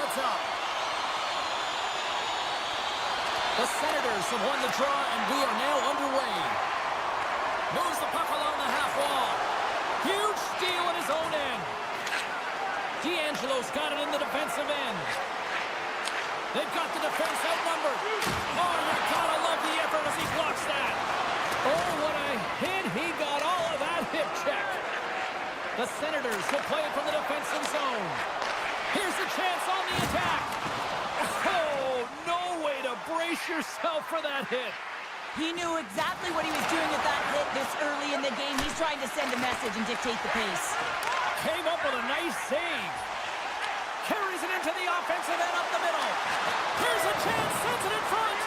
starts up. The Senators have won the draw, and we are now underway. Moves the puck along the half wall. Huge steal at his own end. D'Angelo's got it in the defensive end. They've got the defense outnumbered. Oh, you gotta love the effort as he blocks that. Oh, what a hit. He got all of that hip check. The Senators will play it from the defensive zone. Here's a chance on the attack. Oh, no way to brace yourself for that hit. He knew exactly what he was doing with that hit this early in the game. He's trying to send a message and dictate the pace. Came up with a nice save. Carries it into the offensive end up the middle. Here's a chance, sends it in front.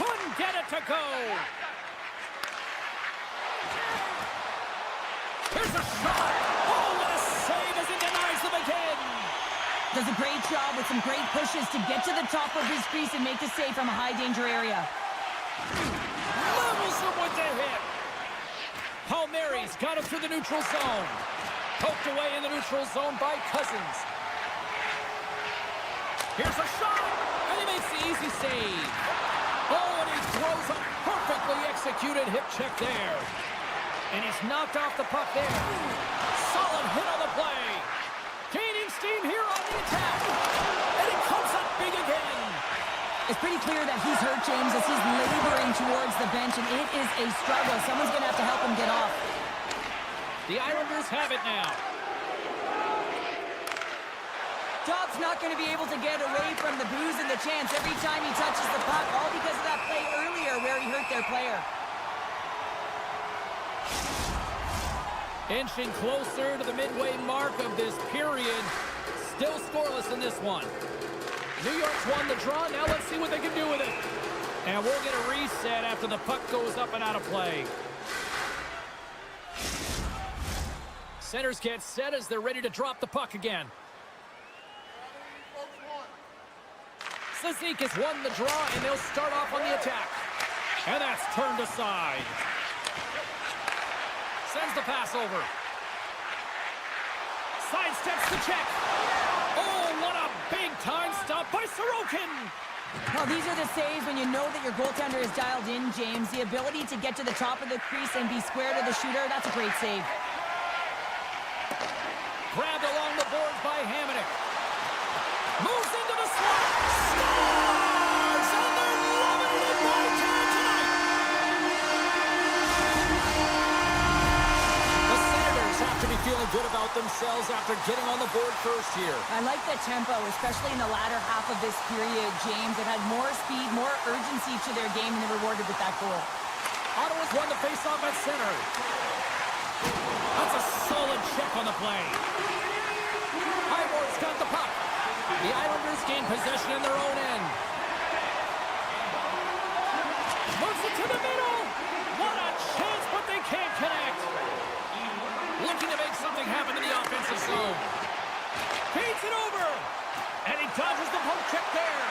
Couldn't get it to go. Here's a shot. Oh, what a save as he denies them again. Does a great job with some great pushes to get to the top of his crease and make the save from a high-danger area. Levels him with the hit. Palmieri's got it through the neutral zone. Poked away in the neutral zone by Cousins. Here's a shot, and he makes the easy save. Oh, and he throws a perfectly executed hip check there. And he's knocked off the puck there. Solid hit on the play. Gaining steam here on the attack. And he comes up big again. It's pretty clear that he's hurt, James, as he's laboring towards the bench, and it is a struggle. Someone's going to have to help him get off. The Islanders have it now. Dobbs not going to be able to get away from the booze and the chance every time he touches the puck, all because of that play earlier where he hurt their player. Inching closer to the midway mark of this period. Still scoreless in this one. New York's won the draw. Now let's see what they can do with it. And we'll get a reset after the puck goes up and out of play. Centers get set as they're ready to drop the puck again. Sazik has won the draw, and they'll start off on the attack. And that's turned aside. Sends the pass over. Sidesteps the check. Oh, what a big-time stop by Sorokin. Well, these are the saves when you know that your goaltender is dialed in, James. The ability to get to the top of the crease and be square to the shooter, that's a great save. Grabbed along the boards by Hamonic. Moves into the slot. Scores! And they're loving it in Whitetown tonight. The Senators have to be feeling good about themselves after getting on the board first here. I like the tempo, especially in the latter half of this period, James. They've had more speed, more urgency to their game, and they're rewarded with that goal. Ottawa's won the faceoff at center. That's a solid check on the play. Highmore's got the puck. The Islanders gain possession in their own end. Moves it to the middle. What a chance, but they can't connect. Looking to make something happen in the offensive zone. Feeds it over. And he dodges the poke check there.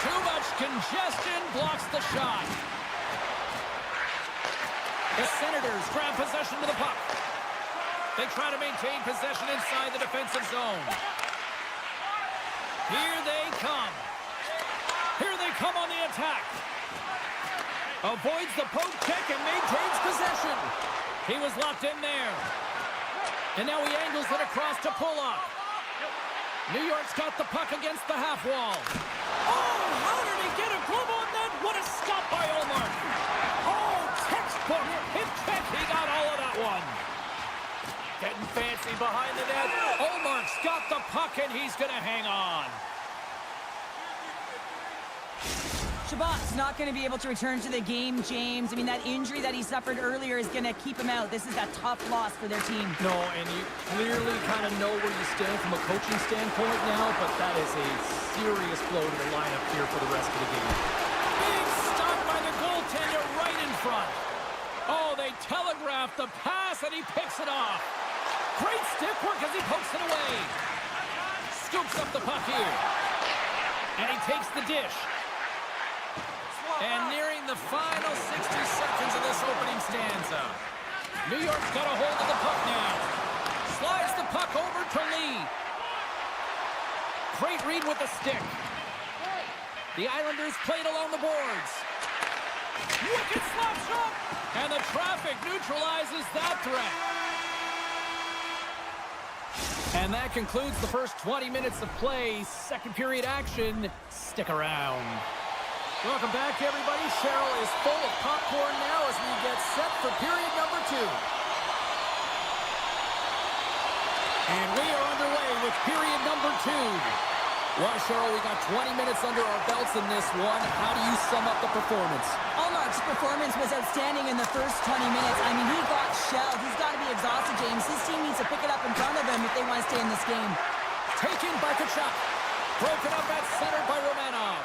Too much congestion blocks the shot. The Senators grab possession to the puck. They try to maintain possession inside the defensive zone. Here they come. Here they come on the attack. Avoids the poke check and maintains possession. He was locked in there. And now he angles it across to pull up. New York's got the puck against the half wall. Oh, how did he get a glove on that? What a stop by Omar. Oh, textbook hip check. He got all of that one. Getting fancy behind the net. Omar's got the puck, and he's going to hang on. Shabbat's not going to be able to return to the game, James. I mean, that injury that he suffered earlier is going to keep him out. This is a tough loss for their team. No, and you clearly kind of know where you stand from a coaching standpoint now, but that is a serious blow to the lineup here for the rest of the game. Big stop by the goaltender right in front. Oh, they telegraphed the pass, and he picks it off. Great stick work as he pokes it away. Scoops up the puck here. And he takes the dish. And nearing the final 60 seconds of this opening stanza. New York's got a hold of the puck now. Slides the puck over to Lee. Great read with the stick. The Islanders played along the boards. Wicked slap shot! And the traffic neutralizes that threat. And that concludes the first 20 minutes of play. Second period action. Stick around. Welcome back, everybody. Cheryl is full of popcorn now as we get set for period number 2. And we are underway with period number 2. Well, Cheryl, we got 20 minutes under our belts in this one. How do you sum up the performance? Allmark's performance was outstanding in the first 20 minutes. I mean, he got shelled. He's got to be exhausted, James. His team needs to pick it up in front of him if they want to stay in this game. Taken by Kachuk. Broken up at center by Romanov.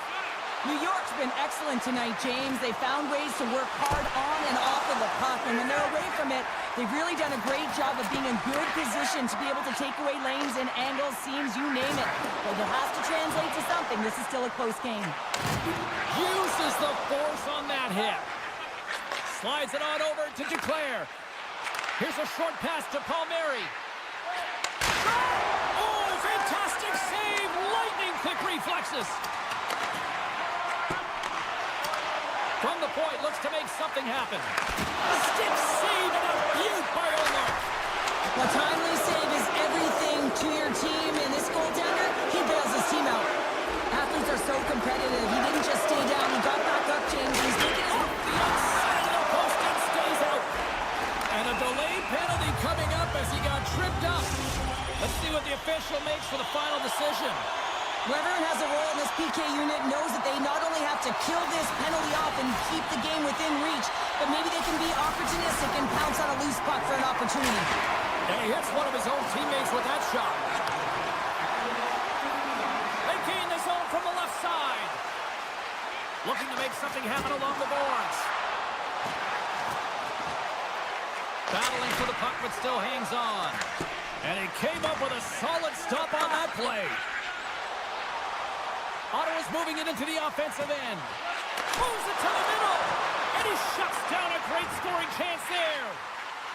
New York's been excellent tonight, James. They found ways to work hard on and off of the puck, and when they're away from it, they've really done a great job of being in good position to be able to take away lanes and angles, seams, you name it. But it has to translate to something. This is still a close game. Uses the force on that hit. Slides it on over to Duclair. Here's a short pass to Palmieri. Oh, fantastic save! Lightning quick reflexes. From the point, looks to make something happen. Stick save and a beaut by Allmark. A timely save is everything to your team, and this goaltender, he bails his team out. Athletes are so competitive. He didn't just stay down. He got back up, James. He's taking his... Off the outside of the post and stays out. And a delayed penalty coming up as he got tripped up. Let's see what the official makes for the final decision. Whoever has a role in this PK unit knows that they not only have to kill this penalty off and keep the game within reach, but maybe they can be opportunistic and pounce on a loose puck for an opportunity. And he hits one of his own teammates with that shot. They gain the zone from the left side. Looking to make something happen along the boards. Battling for the puck, but still hangs on. And he came up with a solid stop on that play. Ottawa's moving it into the offensive end. Moves it to the middle. And he shuts down a great scoring chance there.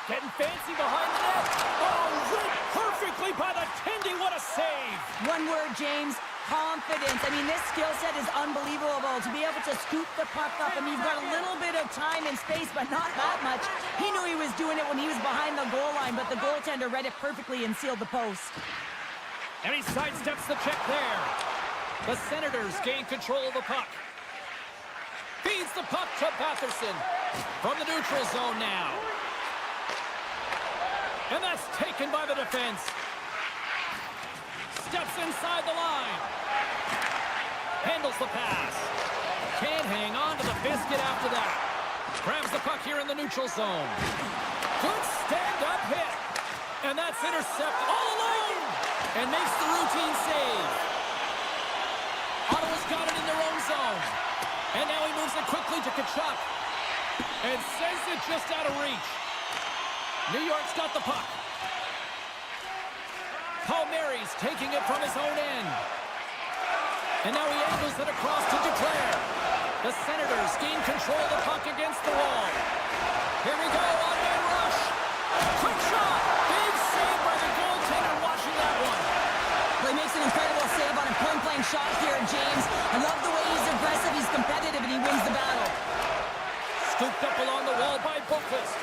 Getting fancy behind the net. Oh, read perfectly by the Tendy. What a save. One word, James. Confidence. I mean, this skill set is unbelievable. To be able to scoop the puck up, and you've got a little bit of time and space, but not that much. He knew he was doing it when he was behind the goal line, but the goaltender read it perfectly and sealed the post. And he sidesteps the check there. The Senators gain control of the puck. Feeds the puck to Batherson. From the neutral zone now. And that's taken by the defense. Steps inside the line. Handles the pass. Can't hang on to the biscuit after that. Grabs the puck here in the neutral zone. Good stand-up hit. And that's intercepted all alone. And makes the routine save. Ottawa's got it in their own zone. And now he moves it quickly to Kachuk. And sends it just out of reach. New York's got the puck. Palmieri's taking it from his own end. And now he angles it across to Duclair. The Senators gain control of the puck against the wall. Here we go, on-man rush. Quick shot. Big save by the goaltender watching that one. Well, he makes an incredible save on a point-blank shot here, James. I love the way he's aggressive, he's competitive, and he wins the battle. Scooped up along the wall by Boqvist.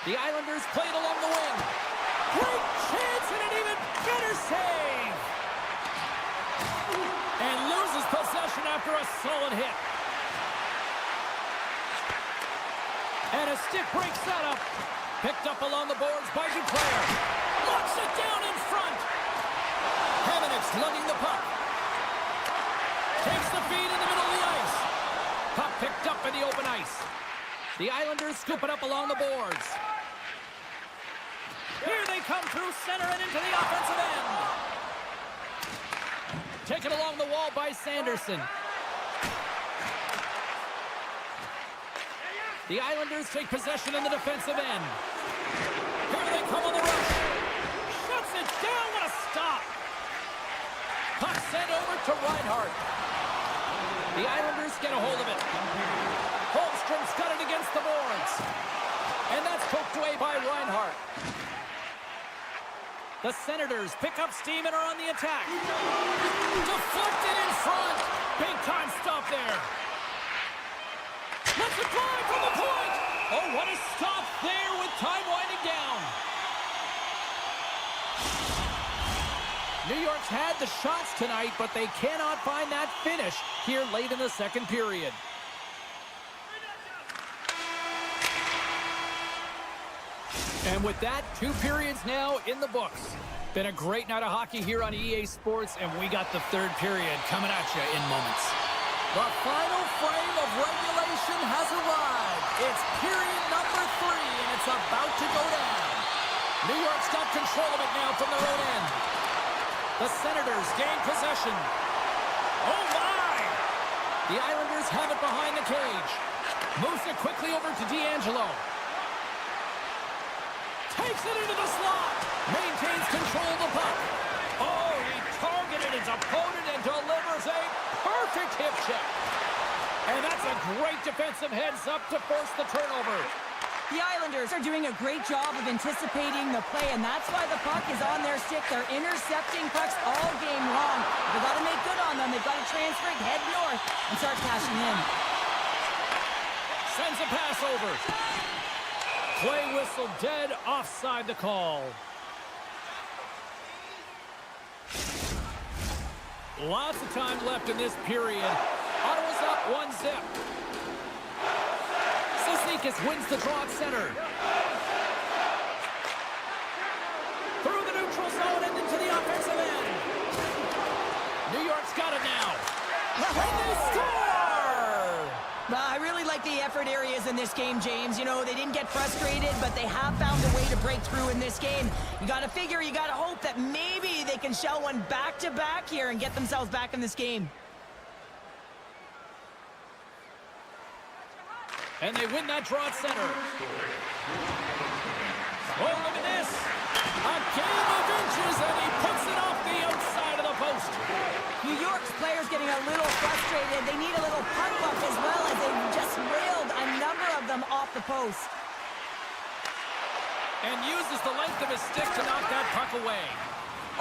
The Islanders played along the wing. Great chance and an even better save. And loses possession after a solid hit. And a stick breaks that up. Picked up along the boards by Duclair. Locks it down in front. Hamannik's lugging the puck. Takes the feed in the middle of the ice. Puck picked up in the open ice. The Islanders scoop it up along the boards. Here they come through center and into the offensive end. Taken along the wall by Sanderson. The Islanders take possession in the defensive end. Here they come on the rush. Shuts it down. What a stop. Puck sent over to Reinhart. The Islanders get a hold of it. Holmstrom's got it against the boards. And that's poked away by Reinhart. The Senators pick up steam and are on the attack. Deflected in front. Big time stop there. Let's it fly from the point. Oh, what a stop there with time winding down. New York's had the shots tonight, but they cannot find that finish here late in the second period. And with that, 2 periods now in the books. Been a great night of hockey here on EA Sports, and we got the third period coming at you in moments. The final frame of regulation has arrived. It's period number 3, and it's about to go down. New York's got control of it now from their own end. The Senators gain possession. Oh, my! The Islanders have it behind the cage. Moves it quickly over to D'Angelo. Takes it into the slot. Maintains control of the puck. Oh, he targeted his opponent and delivers a perfect hip check. And that's a great defensive heads-up to force the turnover. The Islanders are doing a great job of anticipating the play, and that's why the puck is on their stick. They're intercepting pucks all game long. They've got to make good on them. They've got to transfer it, head north, and start cashing in. Sends a pass over. Play whistle dead, offside the call. Lots of time left in this period. Ottawa's up 1-0. Sneknest wins the draw at center. Through the neutral zone and into the offensive end. New York's got it now. And they score! I really like the effort areas in this game, James. You know, they didn't get frustrated, but they have found a way to break through in this game. You got to figure, you got to hope that maybe they can shell one back-to-back here and get themselves back in this game. And they win that draw at center. Oh, look at this. A game of inches, and he puts it off the outside of the post. New York's players getting a little frustrated. They need a little puck luck as well, as they just railed a number of them off the post. And uses the length of his stick to knock that puck away.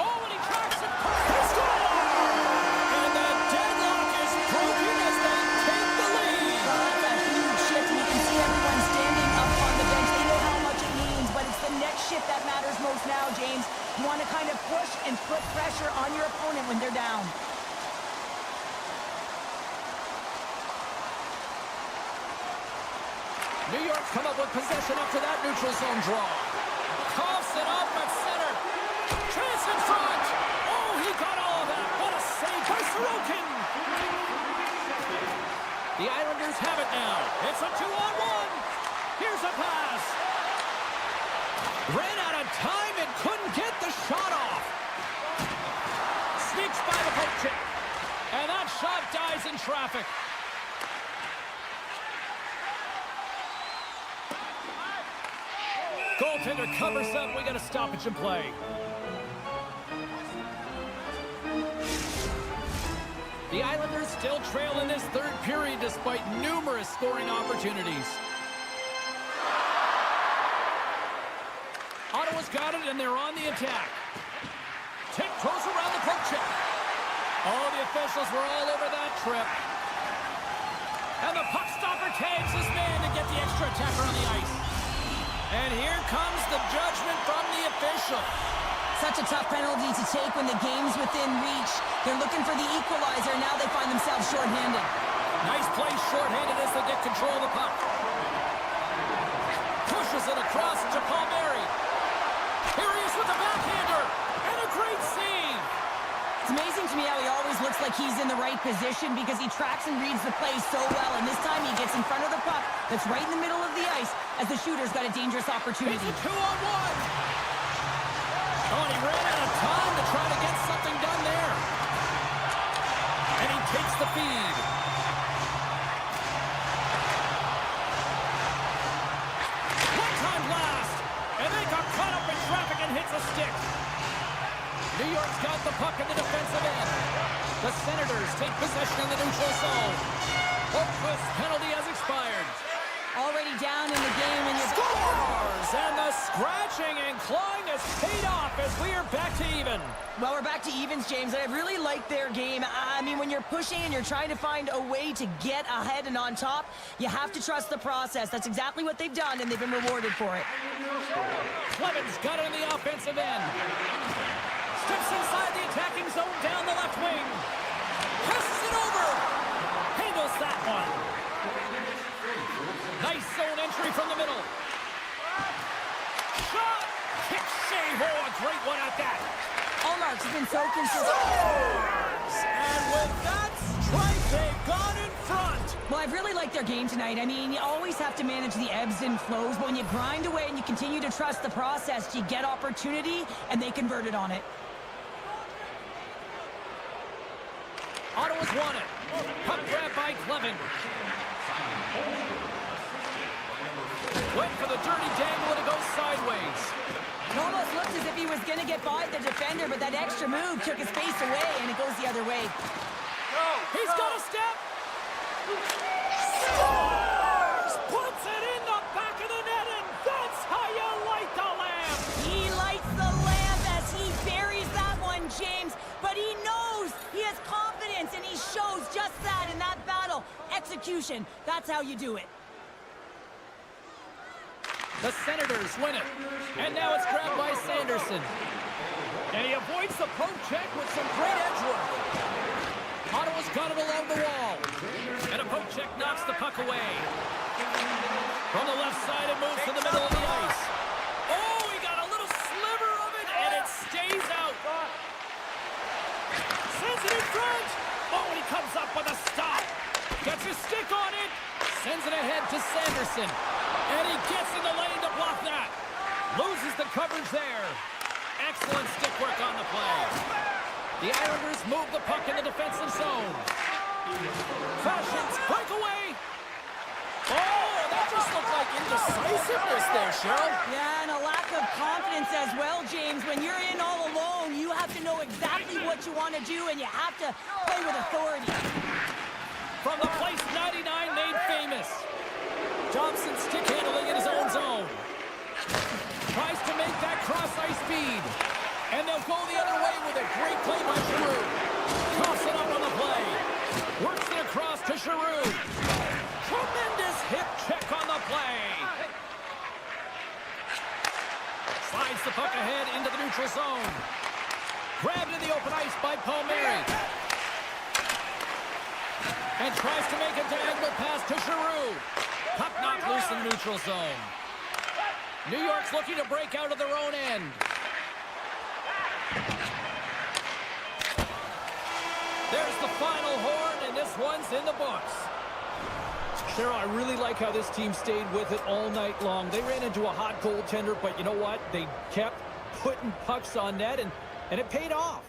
Oh, and he tracks it. He scores! And the deadlock is broken as they take the lead. That's a huge shift, and you can see everyone standing up on the bench. They know how much it means, but it's the next shift that matters most now, James. You want to kind of push and put pressure on your opponent when they're down. New York's come up with possession after that neutral zone draw. Coughs it up at center. Chance in front. Oh, he got all of that. What a save by Sorokin. The Islanders have it now. It's a 2-on-1. Here's a pass. Ran out of time and couldn't get the shot off. Sneaks by the poke check. And that shot dies in traffic. Goaltender covers up. We got a stoppage in play. The Islanders still trail in this third period despite numerous scoring opportunities. Ottawa's got it, and they're on the attack. Tiptoes around the poke check. Oh, the officials were all over that trip. And the puck stopper tags his man to get the extra attacker on the ice. And here comes the judgment from the official. Such a tough penalty to take when the game's within reach. They're looking for the equalizer. Now they find themselves shorthanded. Nice play shorthanded as they get control of the puck. Pushes it across to Palmieri. Here he is with the backhander. And a great save. It's amazing to me how he always looks like he's in the right position because he tracks and reads the play so well. And this time he gets in front of the puck that's right in the middle of the ice as the shooter's got a dangerous opportunity. It's a 2-on-1. Oh, and he ran out of time to try to get something done there. And he takes the feed. One-time blast. And they got caught up in traffic and hits a stick. New York's got the puck in the defensive end. The Senators take possession in the neutral zone. Holtquist's penalty has expired. Already down in the game and you scores! And the scratching and clawing to has paid off as we are back to even. Well, we're back to evens, James, and I really like their game. I mean, when you're pushing and you're trying to find a way to get ahead and on top, you have to trust the process. That's exactly what they've done, and they've been rewarded for it. Clemens got it on the offensive end. Steps inside the attacking zone down the left wing. Passes it over. Handles that one. Nice zone entry from the middle. Shot! Kick save. Oh, a great one at that. Allmark's has been so consistent. And with that strike, they've gone in front. Well, I've really liked their game tonight. I mean, you always have to manage the ebbs and flows, but when you grind away and you continue to trust the process, you get opportunity, and they converted on it. Ottawa's won it. Puck grab by Clevin. Went for the dirty dangle and it goes sideways. It almost looks as if he was going to get by the defender, but that extra move took his face away, and it goes the other way. He's got a step. Scores! Puts it in the back of the net, and that's how you light the lamp. He lights the lamp as he buries that one, James, but he knows he has confidence, and he shows just that in that battle. Execution, that's how you do it. The Senators win it. And now it's grabbed by Sanderson. And he avoids the poke check with some great edge work. Ottawa's got it along the wall. And a poke check knocks the puck away. From the left side, it moves to the middle of the ice. Oh, he got a little sliver of it, and it stays out. Sends it in front. Oh, and he comes up with a stop. Gets his stick on it. Sends it ahead to Sanderson. And he gets in the lane to block that. Loses the coverage there. Excellent stick work on the play. The Islanders move the puck in the defensive zone. Fashions breakaway. Oh, that just looked like indecisiveness there, Cheryl. Yeah, and a lack of confidence as well, James. When you're in all alone, you have to know exactly what you want to do, and you have to play with authority. From the place 99 made famous. Johnson stick handling in his own zone. Tries to make that cross-ice feed. And they'll go the other way with a great play by Giroux. Toss it up on the play. Works it across to Giroux. Tremendous hip check on the play. Slides the puck ahead into the neutral zone. Grabbed in the open ice by Palmieri. And tries to make a diagonal pass to Giroux. Puck knocked loose in the neutral zone. New York's looking to break out of their own end. There's the final horn, and this one's in the books. Cheryl, I really like how this team stayed with it all night long. They ran into a hot goaltender, but you know what? They kept putting pucks on net, and it paid off.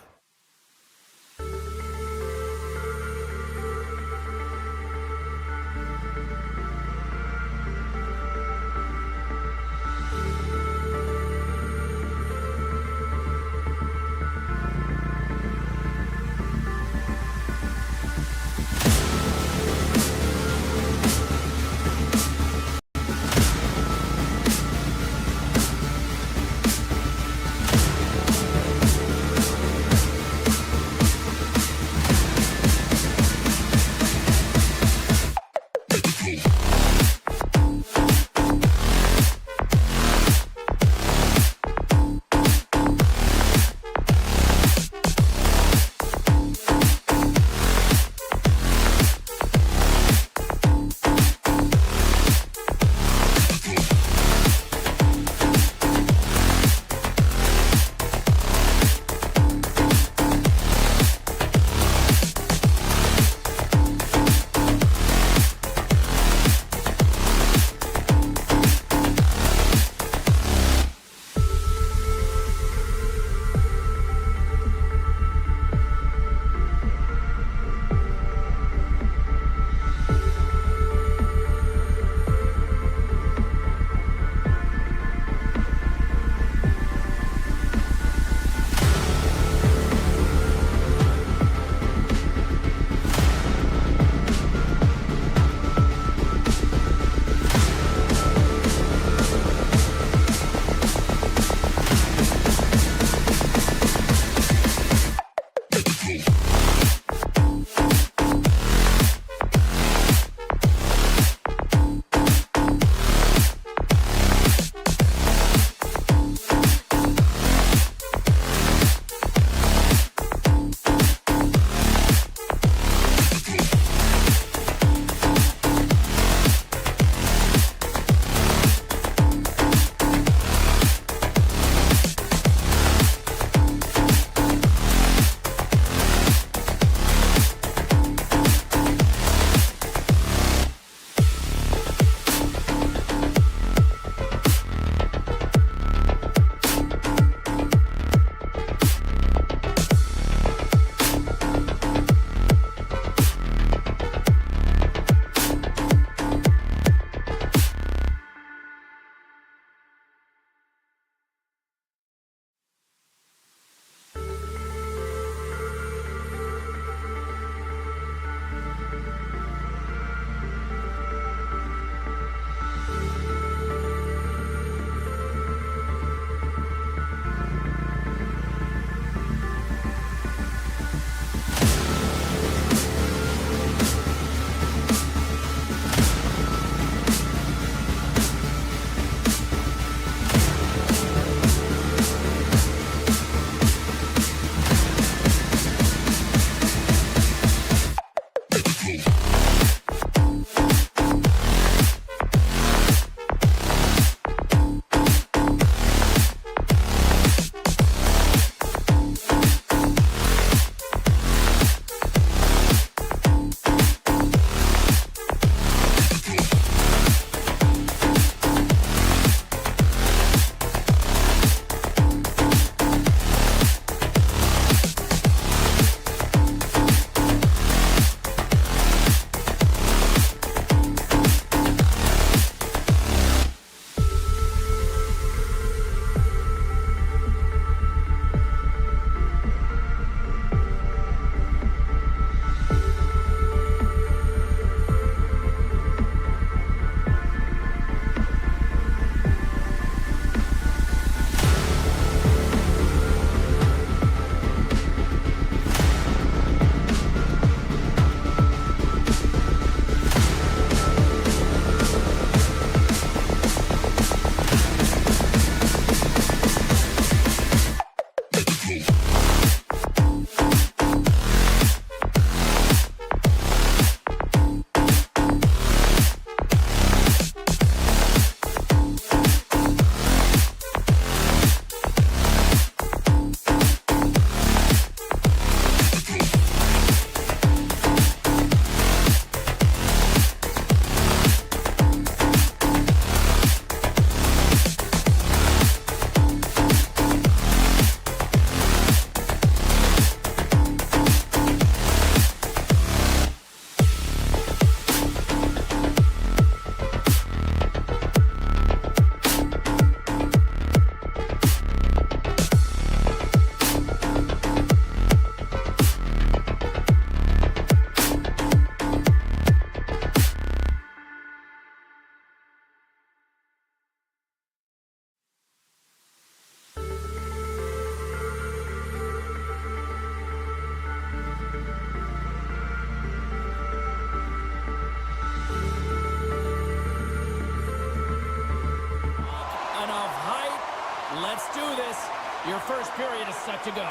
Your first period is set to go.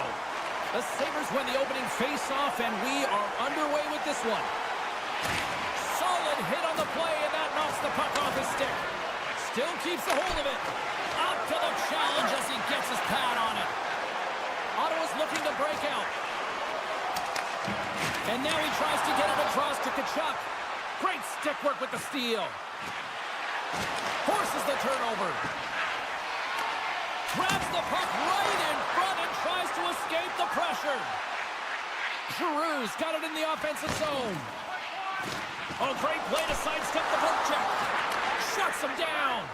The Sabres win the opening face-off, and we are underway with this one. Solid hit on the play, and that knocks the puck off his stick. Still keeps a hold of it. Up to the challenge as he gets his pad on it. Ottawa's looking to break out. And now he tries to get it across to Tkachuk. Great stick work with the steal. Forces the turnover. Grabs the puck right in front and tries to escape the pressure. Giroux's got it in the offensive zone. Oh, great play to sidestep the poke check. Shuts him down.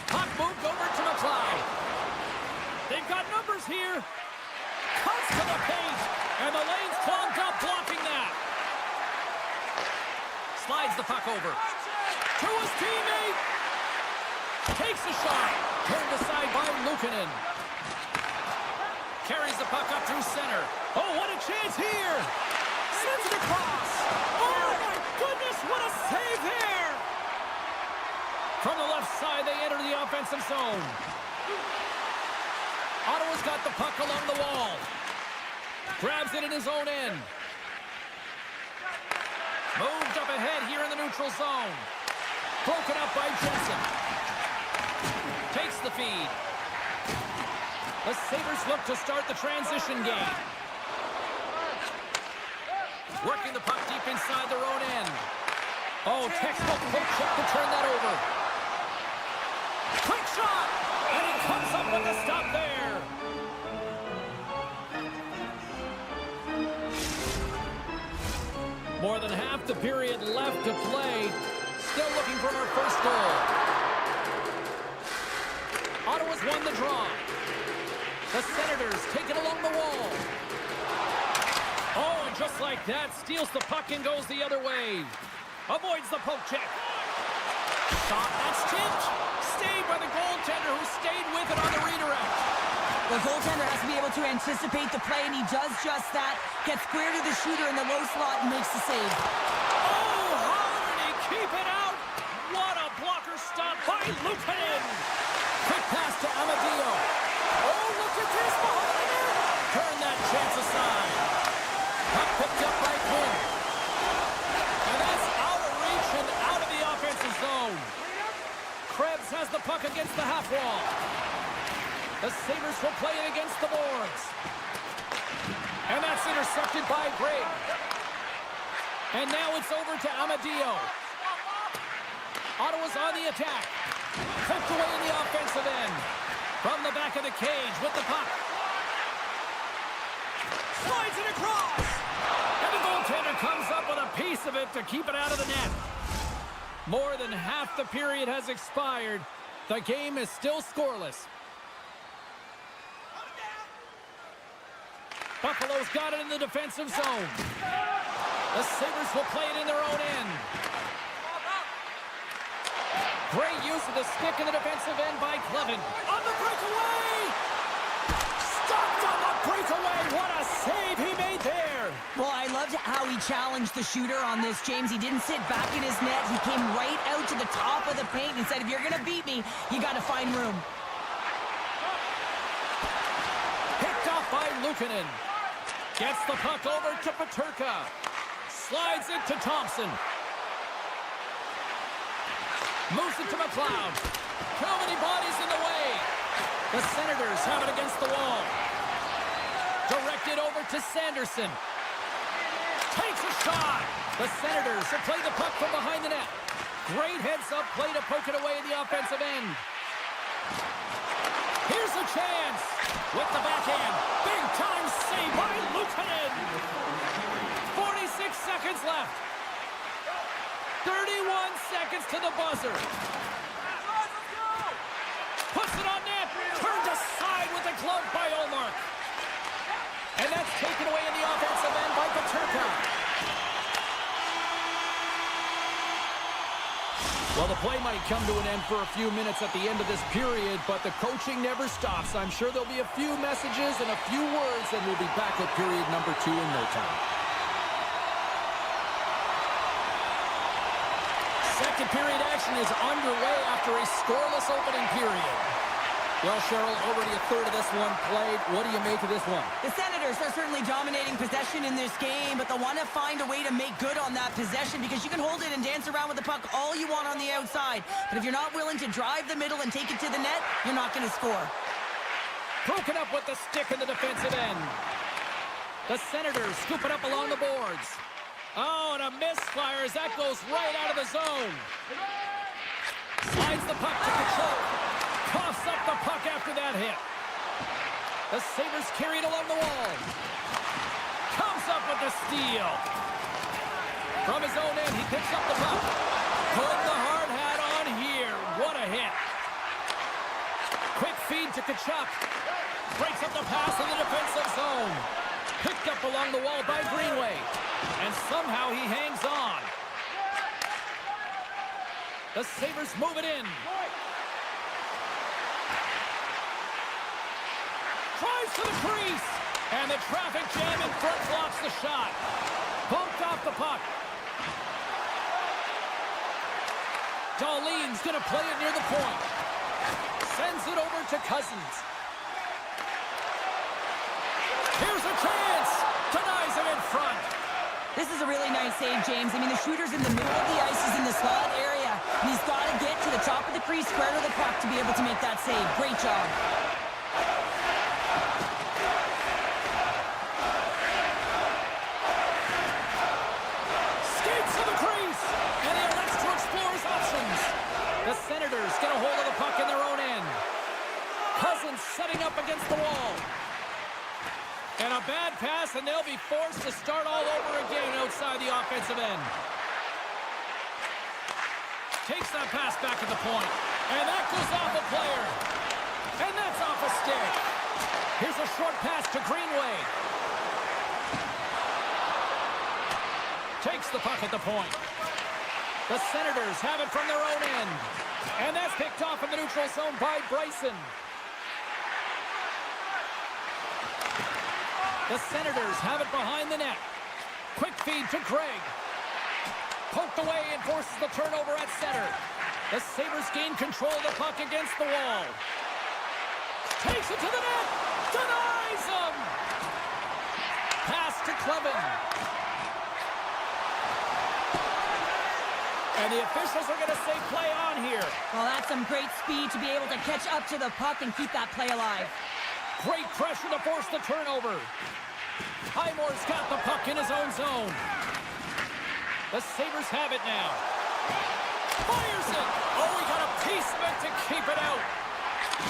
Puck moved over to McLeod. They've got numbers here. Cuts to the paint. And the lane's clogged up, blocking that. Slides the puck over. To his teammate. Takes a shot. Turned aside by Luukkonen. Carries the puck up through center. Oh, what a chance here. Sends it across. Oh, my goodness, what a save there. From the left side, they enter the offensive zone. Ottawa's got the puck along the wall. Grabs it in his own end. Moved up ahead here in the neutral zone. Broken up by Jensen. Takes the feed. The Sabres look to start the transition game. Working the puck deep inside their own end. Oh, textbook poke check to turn that over. Quick shot! And he comes up with the stop there. More than half the period left to play. Still looking for our first goal. Ottawa's won the draw. The Senators take it along the wall. Oh, and just like that, steals the puck and goes the other way. Avoids the poke check. Shot, that's tipped. Saved by the goaltender who stayed with it on the redirect. The goaltender has to be able to anticipate the play, and he does just that. Gets square to the shooter in the low slot and makes the save. Oh, how did he keep it out? What a blocker stop by Luukkonen. Quick pass to Amadio. Oh, look at this behind him. Turn that chance aside. Puck picked up by Quinn. And that's out of reach and out of the offensive zone. Krebs has the puck against the half wall. The Sabres will play it against the boards. And that's intercepted by Gray. And now it's over to Amadio. Ottawa's on the attack. Poked away in the offensive end. From the back of the cage with the puck. Slides it across. And the goaltender comes up with a piece of it to keep it out of the net. More than half the period has expired. The game is still scoreless. Buffalo's got it in the defensive zone. The Sabres will play it in their own end. Great use of the stick in the defensive end by Clevin. On the breakaway! Stopped on the breakaway! What a save he made there! Well, I loved how he challenged the shooter on this, James. He didn't sit back in his net. He came right out to the top of the paint and said, if you're going to beat me, you got to find room. Picked off by Luukkonen. Gets the puck over to Peterka. Slides it to Thompson. Moves it to McLeod. How many bodies in the way? The Senators have it against the wall. Directed over to Sanderson. Takes a shot. The Senators will play the puck from behind the net. Great heads-up play to poke it away in the offensive end. Here's a chance. With the backhand. Big-time save by Luukkonen. 46 seconds left. 31 seconds to the buzzer. Puts it on net. Turned aside with the glove by Olmark. And that's taken away in the offensive end by Peterka. Well, the play might come to an end for a few minutes at the end of this period, but the coaching never stops. I'm sure there'll be a few messages and a few words, and we'll be back at period number 2 in no time. Second period action is underway after a scoreless opening period. Well, Cheryl, already a third of this one played. What do you make of this one? The Senators are certainly dominating possession in this game, but they'll want to find a way to make good on that possession because you can hold it and dance around with the puck all you want on the outside. But if you're not willing to drive the middle and take it to the net, you're not going to score. Broken up with the stick in the defensive end. The Senators scoop it up along the boards. Oh, and a misfire as that goes right out of the zone. Slides the puck to Kitlino. Coughs up the puck after that hit. The Sabres carry it along the wall. Comes up with the steal. From his own end, he picks up the puck. Put the hard hat on here. What a hit. Quick feed to Tkachuk. Breaks up the pass in the defensive zone. Picked up along the wall by Greenway. And somehow he hangs on. The Sabres move it in. Drives to the crease. And the traffic jam in front blocks the shot. Bumped off the puck. Darlene's going to play it near the point. Sends it over to Cousins. Here's a chance. Denies him in front. This is a really nice save, James. I mean, the shooter's in the middle of the ice. He's in the slot area. And he's got to get to the top of the crease, square to the puck to be able to make that save. Great job. Skates to the crease. And he elects to explore his options. The Senators get a hold of the puck in their own end. Cousins setting up against the wall. And a bad pass, and they'll be forced to start all over again outside the offensive end. Takes that pass back at the point. And that goes off a player. And that's off a stick. Here's a short pass to Greenway. Takes the puck at the point. The Senators have it from their own end. And that's picked off in the neutral zone by Bryson. The Senators have it behind the net. Quick feed to Craig. Poked away and forces the turnover at center. The Sabres gain control of the puck against the wall. Takes it to the net. Denies him. Pass to Clevin. And the officials are going to say play on here. Well, that's some great speed to be able to catch up to the puck and keep that play alive. Great pressure to force the turnover. Highmore's got the puck in his own zone. The Sabres have it now. Fires it. Oh, he got a piece of it to keep it out.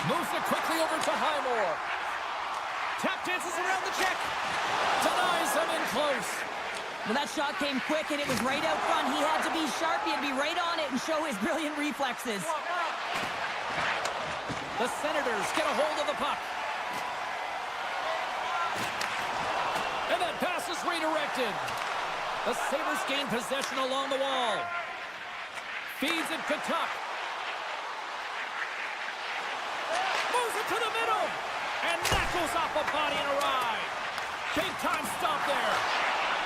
Moves it quickly over to Highmore. Tap dances around the check. Denies him in close. Well, that shot came quick, and it was right out front. He had to be sharp. He had to be right on it and show his brilliant reflexes. The Senators get a hold of the puck. And that pass is redirected. The Sabres gain possession along the wall. Feeds it Tkachuk. Moves it to the middle. And that goes off a body and a ride. Big time stop there.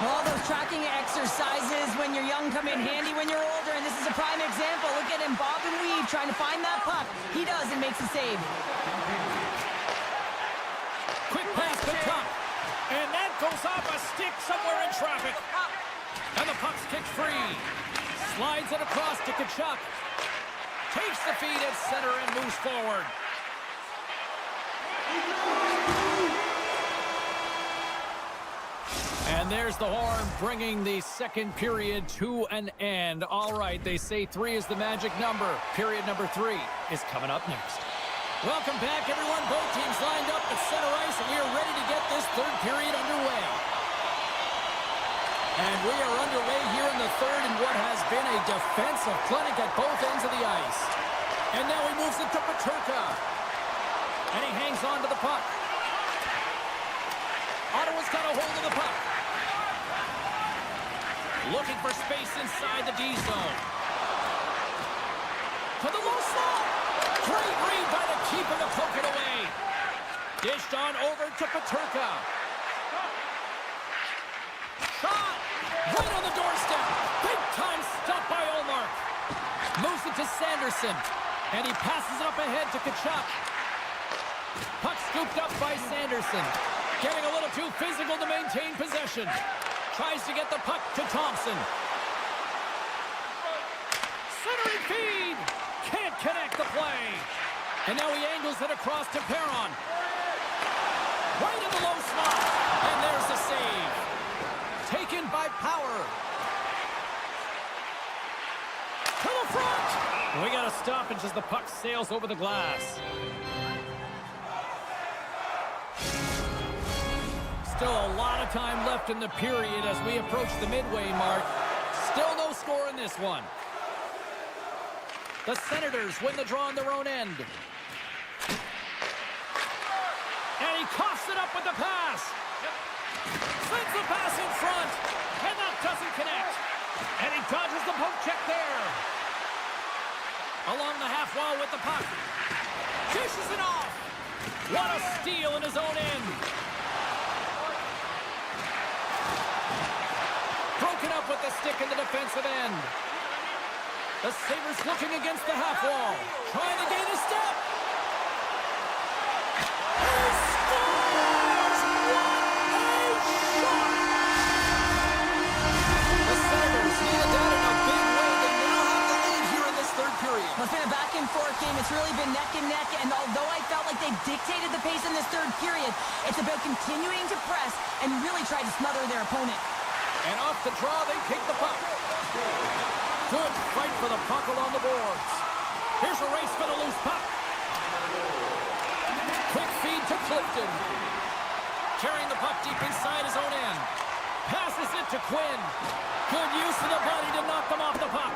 All those tracking exercises when you're young come in handy when you're older, and this is a prime example. Look at him bob and weave trying to find that puck. He does and makes a save. Quick pass to Tuck. And that goes off a stick somewhere in traffic. And the puck's kicked free. Slides it across to Tkachuk. Takes the feed at center and moves forward. And there's the horn bringing the second period to an end. All right, they say 3 is the magic number. Period number 3 is coming up next. Welcome back, everyone. Both teams lined up at center ice, and we are ready to get this third period underway. And we are underway here in the third in what has been a defensive clinic at both ends of the ice. And now he moves it to Peterka. And he hangs on to the puck. Ottawa's got a hold of the puck. Looking for space inside the D zone. To the low slot. Great read by the keeper to poke it away. Dished on over to Peterka. Shot! Right on the doorstep. Big time stop by Olmark. Moves it to Sanderson. And he passes it up ahead to Tkachuk. Puck scooped up by Sanderson. Getting a little too physical to maintain possession. Tries to get the puck to Thompson. Centering feed. Can't connect the play. And now he angles it across to Perron. Right in the low slot. And there's the save. Taken by Power. To the front. We got a stoppage as the puck sails over the glass. Still a lot of time left in the period as we approach the midway mark. Still no score in this one. The Senators win the draw on their own end. And he coughs it up with the pass. Sends the pass in front. And that doesn't connect. And he dodges the poke check there. Along the half wall with the puck. Dishes it off. What a steal in his own end. Broken up with the stick in the defensive end. The Sabres looking against the half wall. Trying to gain a step. He scores! What a shot! The Sabres need it down in a big way. They now have the lead here in this third period. Well, it's been a back-and-forth game. It's really been neck and neck. And although I felt like they dictated the pace in this third period, it's about continuing to press and really try to smother their opponent. And off the draw, they take the puck. Good fight for the puck along the boards. Here's a race for the loose puck. Quick feed to Clifton. Carrying the puck deep inside his own end. Passes it to Quinn. Good use of the body to knock them off the puck.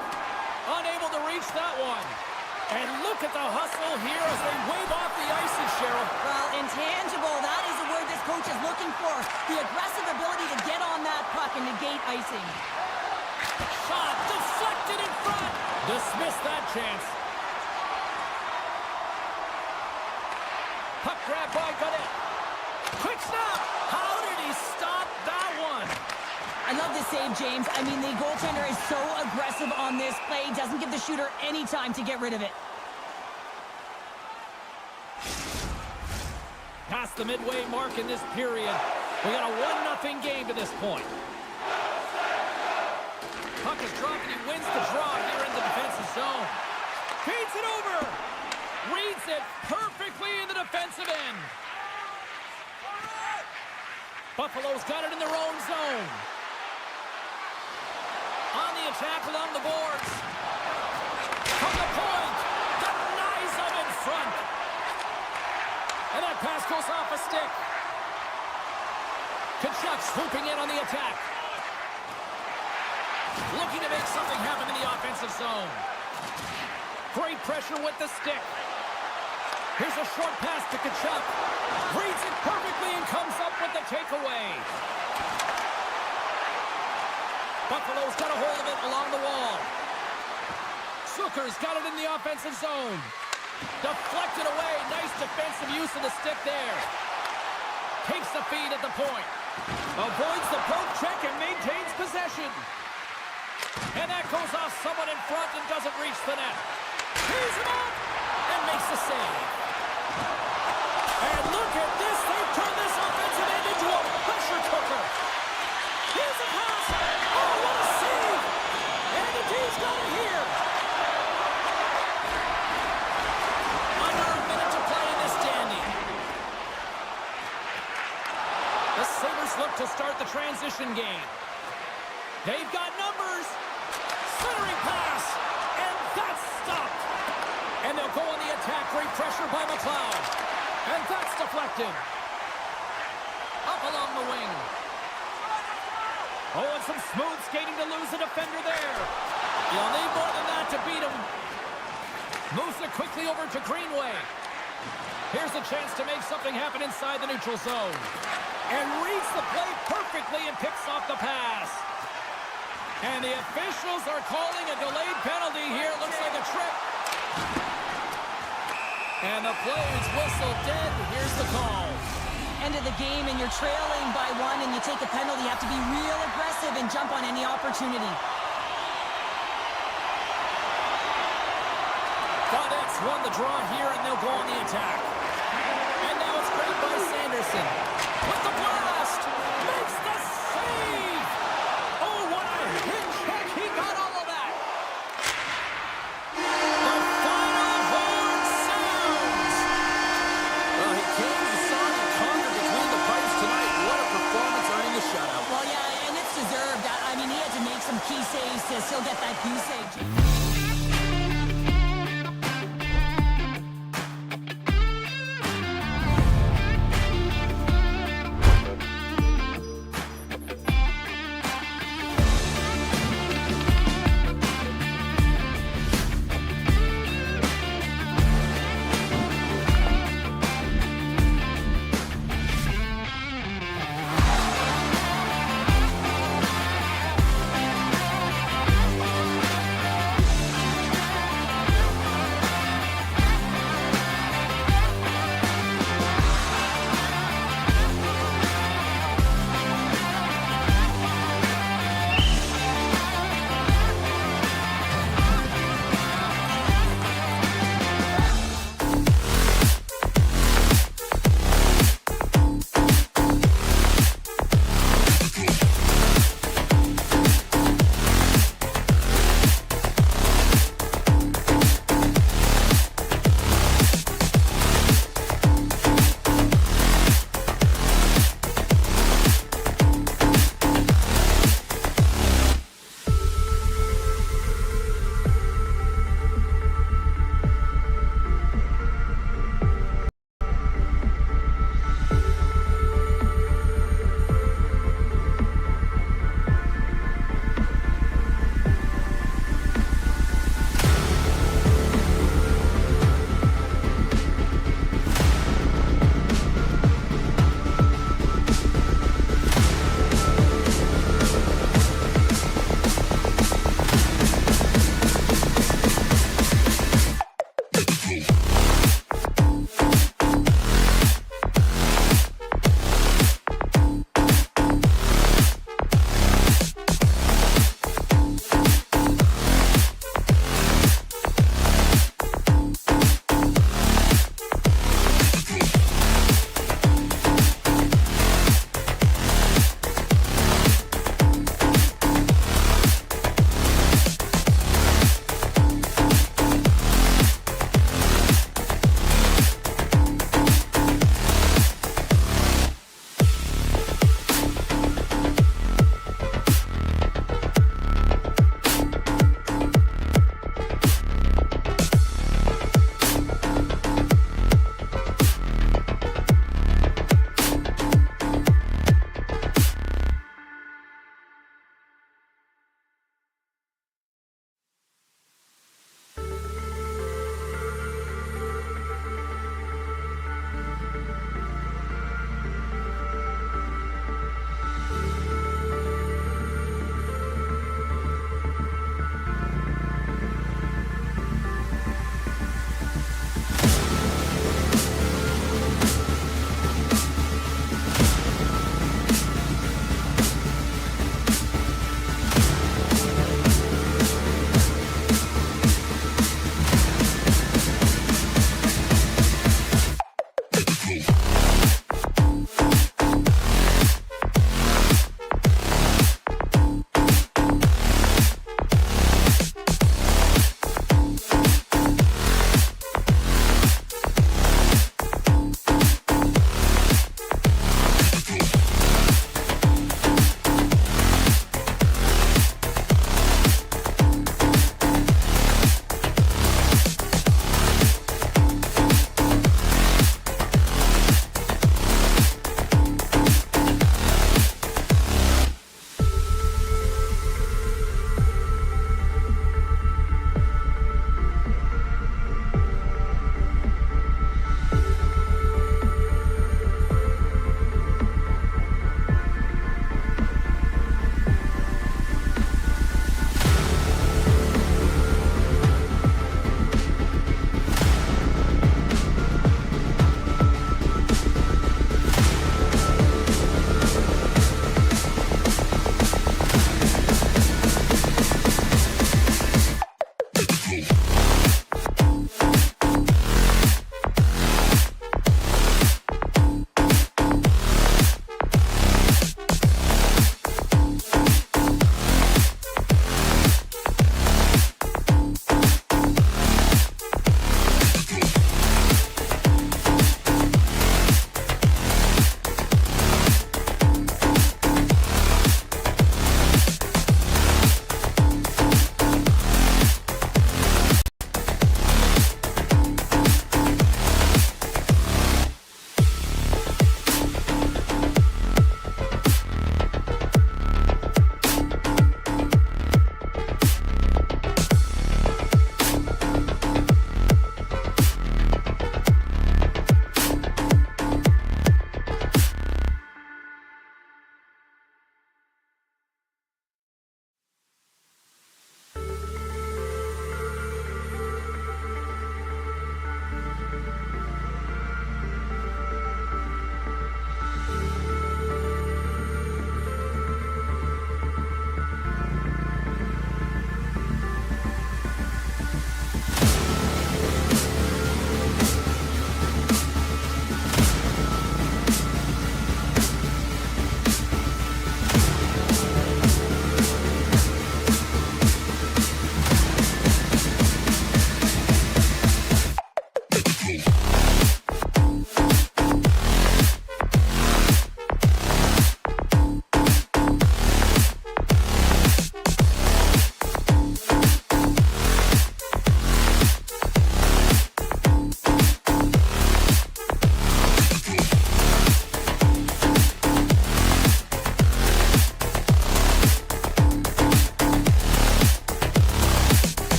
Unable to reach that one. And look at the hustle here as they wave off the ices, Cheryl. Well, intangible, that is the word this coach is looking for. The aggressive ability to get on that puck and negate icing. Shot deflected in front. Dismissed that chance. Puck grab by Gaudet. Quick snap. How did he stop that one? I love this save, James. I mean, the goaltender is so aggressive on this play. Doesn't give the shooter any time to get rid of it. Past the midway mark in this period. We got a 1-0 game to this point. Puck is dropped and he wins the draw here in the defensive zone. Feeds it over. Reads it perfectly in the defensive end. Buffalo's got it in their own zone. On the attack along the boards. From the point. Denies them in front. And that pass goes off a stick. Kachuk swooping in on the attack. Looking to make something happen in the offensive zone. Great pressure with the stick. Here's a short pass to Kachuk. Reads it perfectly and comes up with the takeaway. Buffalo's got a hold of it along the wall. Zucker's got it in the offensive zone. Deflected away. Nice defensive use of the stick there. Takes the feed at the point. Avoids the poke check and maintains possession. And that goes off someone in front and doesn't reach the net. Tees him up and makes the save. And look at this. They've turned this offensive end into a pressure cooker. Here's a pass. Oh, what a save. And the D's got it here. Under a minute to play in this dandy. The Sabres look to start the transition game. They've got numbers. Centering pass. And that's stopped. And they'll go on the attack. Great pressure by McLeod. And that's deflected. Up along the wing. Oh, and some smooth skating to lose a defender there. You'll need more than that to beat him. Moves it quickly over to Greenway. Here's a chance to make something happen inside the neutral zone. And reads the play perfectly and picks off the pass. And the officials are calling a delayed penalty here. Looks like a trip. And the play is whistled dead. Here's the call. End of the game and you're trailing by 1 and you take a penalty. You have to be real aggressive and jump on any opportunity. Gaudet's won the draw here and they'll go on the attack. And You say, James.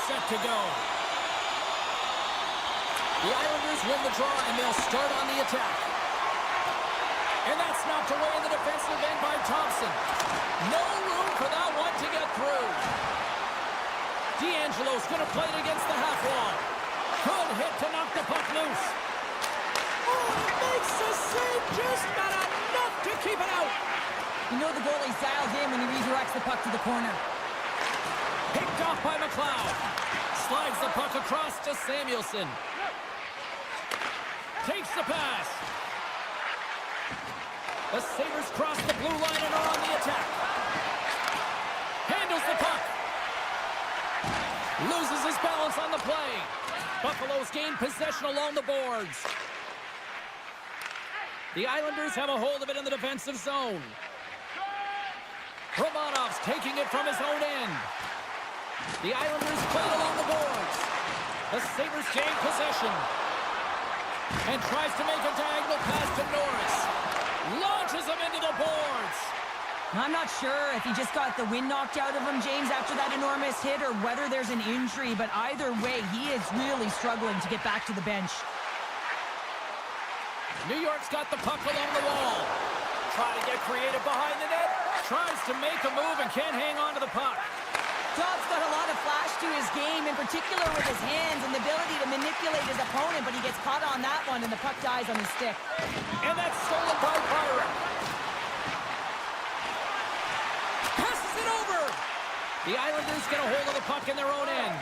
set to go. The Islanders win the draw, and they'll start on the attack. And that's knocked away in the defensive end by Thompson. No room for that one to get through. D'Angelo's going to play it against the half wall. Good hit to knock the puck loose. Oh, it makes the save, just not enough to keep it out. You know the goalie's dialed in when he redirects the puck to the corner. Picked off by McLeod. Slides the puck across to Samuelson. Takes the pass. The Sabres cross the blue line and are on the attack. Handles the puck. Loses his balance on the play. Buffalo's gained possession along the boards. The Islanders have a hold of it in the defensive zone. Romanov's taking it from his own end. The Islanders play it along the boards. The Sabres gain possession. And tries to make a diagonal pass to Norris. Launches him into the boards. I'm not sure if he just got the wind knocked out of him, James, after that enormous hit, or whether there's an injury, but either way, he is really struggling to get back to the bench. New York's got the puck along the wall. Trying to get creative behind the net. Tries to make a move and can't hang on to the puck. Todd's got a lot of flash to his game, in particular with his hands and the ability to manipulate his opponent, but he gets caught on that one and the puck dies on his stick. And that's stolen by Byron. Passes it over. The Islanders get a hold of the puck in their own end.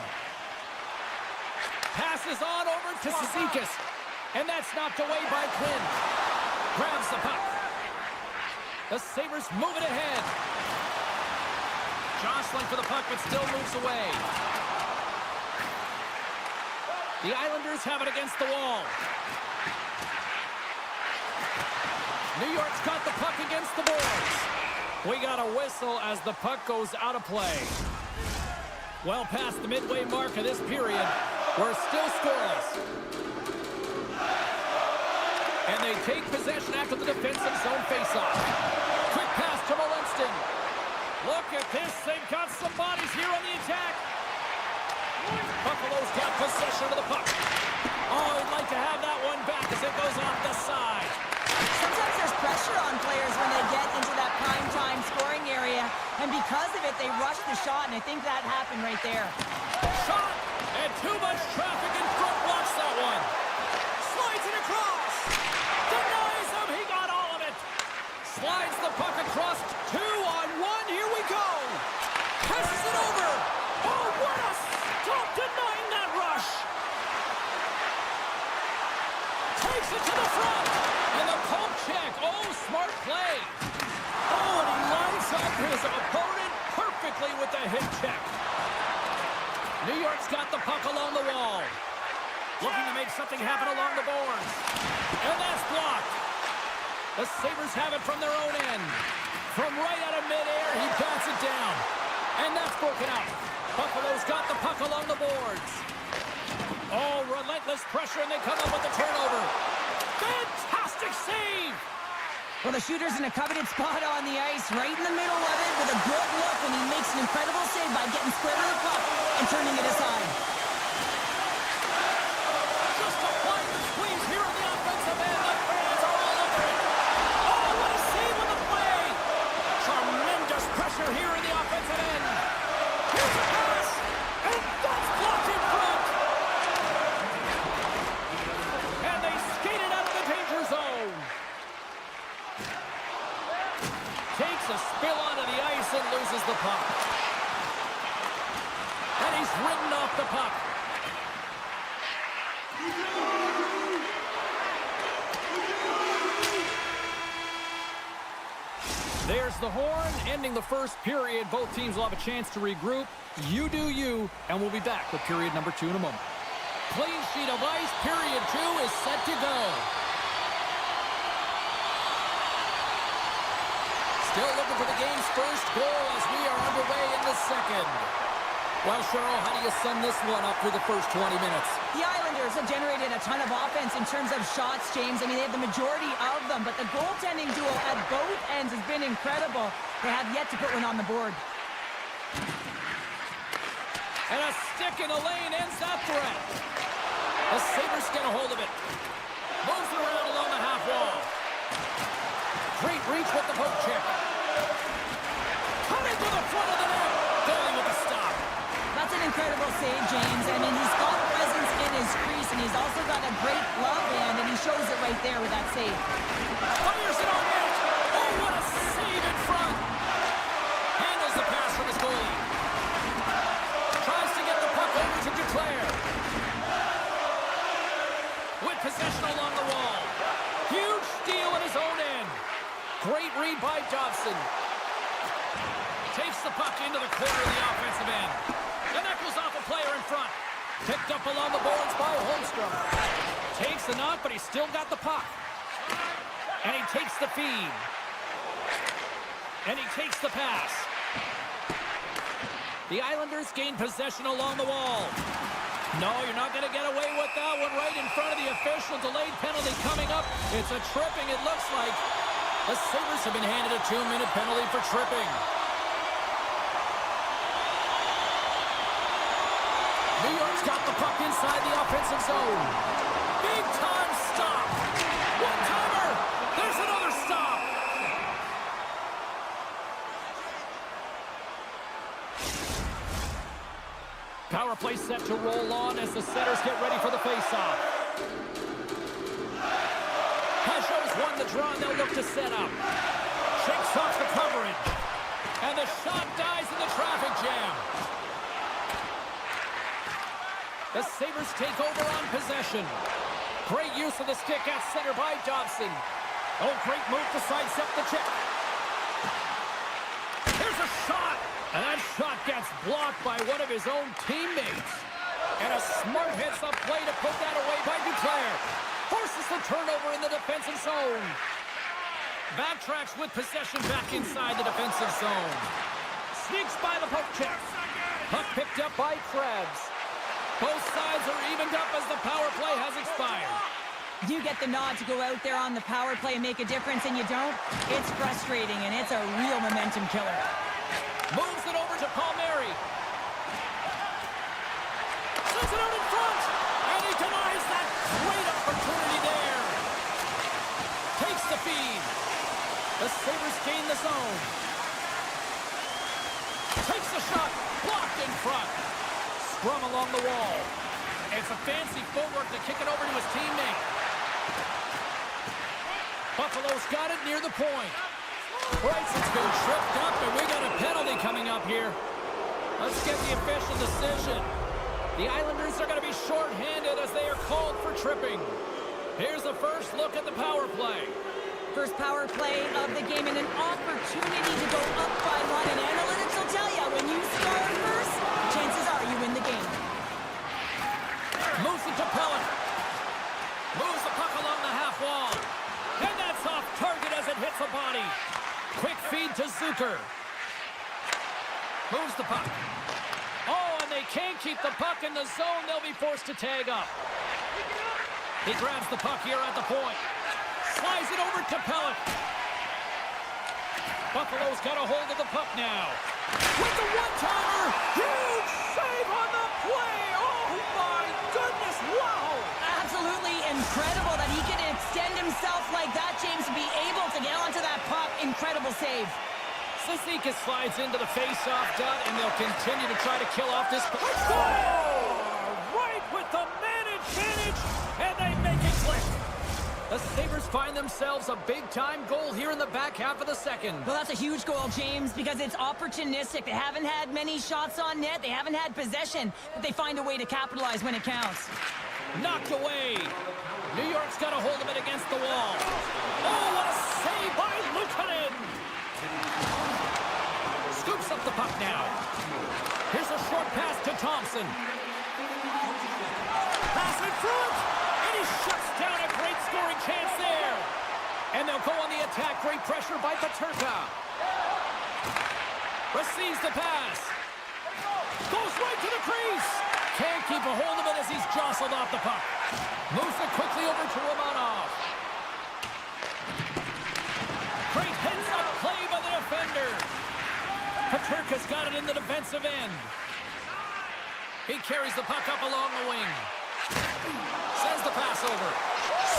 Passes on over to Cizikas. And that's knocked away by Quinn. Grabs the puck. The Sabres move it ahead. Jostling for the puck, but still moves away. The Islanders have it against the wall. New York's got the puck against the boards. We got a whistle as the puck goes out of play. Well past the midway mark of this period, we're still scoreless. And they take possession after the defensive zone faceoff. Quick pass to Molinston. Look at this. They've got some bodies here on the attack. Buffalo's got possession of the puck. Oh, I'd like to have that one back as it goes off the side. Sometimes there's pressure on players when they get into that prime time scoring area, and because of it, they rush the shot, and I think that happened right there. Shot, and too much traffic in front blocks that one. Slides it across. Denies him. He got all of it. Slides the puck across. 2-on-1. Here we go. Passes it over. Oh, what a stop denying that rush. Takes it to the front. And the pump check. Oh, smart play. Oh, and he lines up his opponent perfectly with the hip check. New York's got the puck along the wall. Looking to make something happen along the boards. And that's blocked. The Sabres have it from their own end. From right out of midair, he bats it down. And that's broken out. Buffalo's got the puck along the boards. Oh, relentless pressure, and they come up with the turnover. Fantastic save! Well, the shooter's in a coveted spot on the ice, right in the middle of it, with a good look, and he makes an incredible save by getting square to the puck and turning it aside. Just applying the squeeze here on the offensive end. The fans are all over it. Oh, what a save on the play! Tremendous pressure here in the offensive end. Here's a pass, and that's blocked in front. And they skate it out of the danger zone. Takes a spill onto the ice and loses the puck. And he's ridden off the puck. There's the horn, ending the first period. Both teams will have a chance to regroup. You do you, and we'll be back with period number 2 in a moment. Clean sheet of ice, period 2 is set to go. Still looking for the game's first goal as we are underway in the second. Well, Cheryl, how do you sum this one up through the first 20 minutes? The Islanders have generated a ton of offense in terms of shots, James. I mean, they have the majority of them, but the goaltending duel at both ends has been incredible. They have yet to put one on the board. And a stick in the lane ends that threat. The Sabres get a hold of it. Moves it around along the half wall. Great reach with the poke check. Coming to the front of the net. Goalie with a stop. That's an incredible save, James. I mean, he's got presence in his crease, and he's also got a great glove hand, and he shows it right there with that save. Fires it on net. Oh, what a save in front. Handles the pass from his goalie. Tries to get the puck over to Duclair. With possession along the wall. Huge steal at his own end. Great read by Dobson. Takes the puck into the corner of the offensive end. And that goes off a player in front. Picked up along the boards by Holmstrom. Takes the knock, but he's still got the puck. And he takes the feed. And he takes the pass. The Islanders gain possession along the wall. No, you're not going to get away with that one right in front of the official. Delayed penalty coming up. It's a tripping, it looks like. The Sabres have been handed a 2-minute penalty for tripping. New York's got the puck inside the offensive zone. Big time stop. One-timer. There's another stop. Power play set to roll on as the setters get ready for the face-off. Peugeot's won the draw, and they'll look to set up. Shakes off the coverage. And the shot dies in the traffic jam. The Sabres take over on possession. Great use of the stick at center by Dobson. Oh, great move to sidestep the check. Here's a shot. And that shot gets blocked by one of his own teammates. And a smart heads-up play to put that away by Duclair. Forces the turnover in the defensive zone. Backtracks with possession back inside the defensive zone. Sneaks by the poke check. Puck picked up by Krebs. Both sides are evened up as the power play has expired. You get the nod to go out there on the power play and make a difference, and you don't? It's frustrating, and it's a real momentum killer. Moves it over to Palmieri. Sends it out in front. And he denies that great opportunity there. Takes the feed. The Sabres gain the zone. Takes the shot. Blocked in front. Scrum along the wall. It's a fancy footwork to kick it over to his teammate. Buffalo's got it near the point. Bryson's been tripped up, and we got a penalty coming up here. Let's get the official decision. The Islanders are going to be shorthanded as they are called for tripping. Here's the first look at the power play. First power play of the game, and an opportunity to go up by one. And analytics will tell you, when you score first, chances are you win the game. Moves it to Pellet. Moves the puck along the half wall. And that's off target as it hits the body. Quick feed to Zucker. Moves the puck. Oh, and they can't keep the puck in the zone. They'll be forced to tag up. He grabs the puck here at the point. Slides it over to Pellet. Buffalo's got a hold of the puck now. With the one-timer. Huge save on the play. Oh, my goodness. Wow. Absolutely incredible that he can extend himself like that, James, to be able to get onto that puck. Incredible save. Sisika slides into the face-off dot, and they'll continue to try to kill off this. Score! Right with the man advantage, and they make it click. The Sabres find themselves a big-time goal here in the back half of the second. Well, that's a huge goal, James, because it's opportunistic. They haven't had many shots on net. They haven't had possession, but they find a way to capitalize when it counts. Knocked away. New York's got a hold of it against the wall. Oh, what a save by Luukkonen. Scoops up the puck now. Here's a short pass to Thompson. Pass in front. And he shuts down a great scoring chance there. And they'll go on the attack. Great pressure by Peterka. Receives the pass. Goes right to the crease. Can't keep a hold of it as he's jostled off the puck. Moves it quickly over to Romanov. Great heads-up play by the defender. Peterka's got it in the defensive end. He carries the puck up along the wing. Sends the pass over.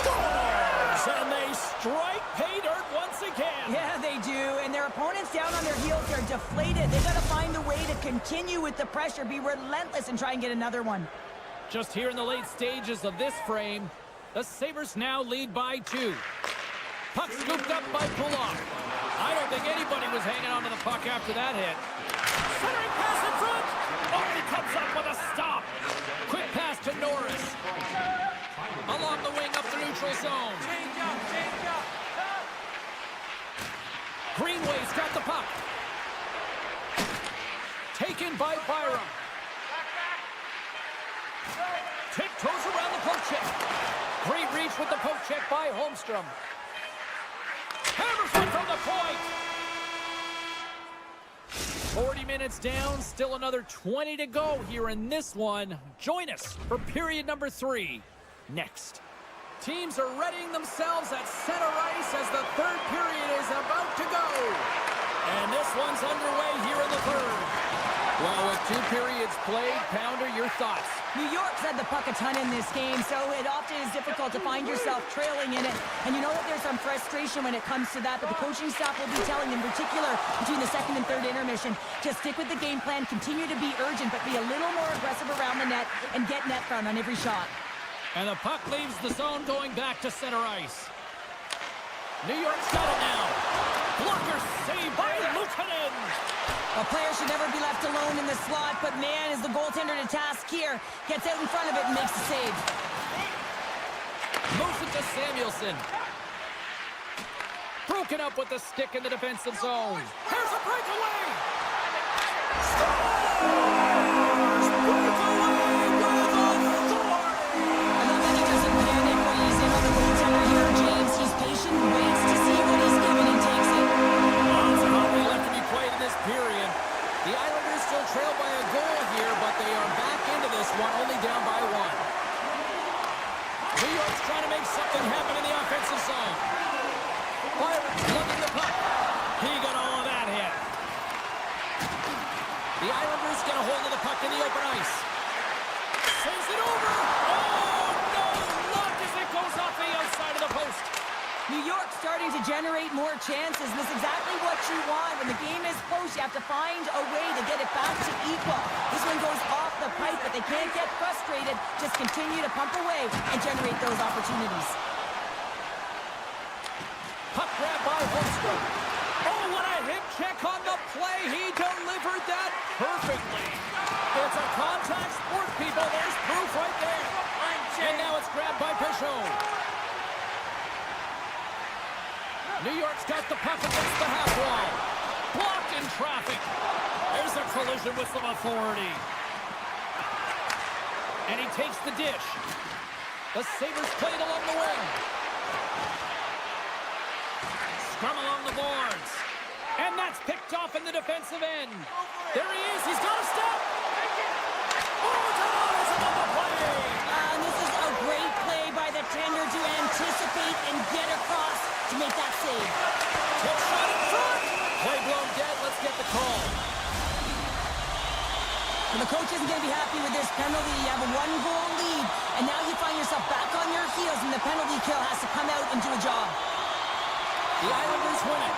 Scores! And they strike pay dirt once again. Yeah, they do. And their opponents down on their heels, they're deflated. They got to find a way to continue with the pressure, be relentless, and try and get another one. Just here in the late stages of this frame, the Sabres now lead by 2. Puck scooped up by Pullock. I don't think anybody was hanging on to the puck after that hit. Centering pass in front. Oh, he comes up with a stop. Quick pass to Norris. Along the wing up the neutral zone. Change up. Greenway's got the puck. Taken by Byram. Tiptoes around the poke check. Great reach with the poke check by Holmstrom. Hammers one from the point. 40 minutes down, still another 20 to go here in this one. Join us for period number 3 next. Teams are readying themselves at center ice as the third period is about to go. And this one's underway here in the third. Well, with 2 periods played, Pounder, your thoughts? New York's had the puck a ton in this game, so it often is difficult to find yourself trailing in it. And you know that there's some frustration when it comes to that, but the coaching staff will be telling, in particular, between the second and third intermission, just stick with the game plan, continue to be urgent, but be a little more aggressive around the net and get net front on every shot. And the puck leaves the zone going back to center ice. New York's got it now. Blocker saved by Luukkonen. A player should never be left alone in the slot, but man, is the goaltender to task here. Gets out in front of it and makes the save. Moves it to Samuelson. Broken up with the stick in the defensive zone. Here's a breakaway. Scores! Breakaway with authority. I love that he doesn't panic when he's in on the goaltender here, James. He's patient, waits to see what he's given and takes it. Lots of hockey left to be played in this period. The Islanders still trail by a goal here, but they are back into this one, only down by 1. New York's trying to make something happen in the offensive zone. Byron lugging the puck. He got all of that hit. The Islanders get a hold of the puck in the open ice. Sends it over. Oh, no! Blocked as it goes off the outside of the post. New York starting to generate more chances. This is exactly what you want. When the game is close, you have to find a way to get it back to equal. This one goes off the pipe, but they can't get frustrated. Just continue to pump away and generate those opportunities. Puck grab by Holmstrom. Oh, what a hip check on the play. He delivered that perfectly. It's a contact sport, people. There's proof right there. And now it's grabbed by Peugeot. New York's got the puck against the half wall. Blocked in traffic. There's a collision with some authority. And he takes the dish. The Sabres played along the wing. Scrum along the boards. And that's picked off in the defensive end. There he is. He's got a step. Oh, Tavares on the play. And this is a great play by the tender to anticipate and get across to make that save. Tip shot in front. Play blown dead. Let's get the call. And the coach isn't going to be happy with this penalty. You have a 1-goal lead, and now you find yourself back on your heels, and the penalty kill has to come out and do a job. The Islanders win it.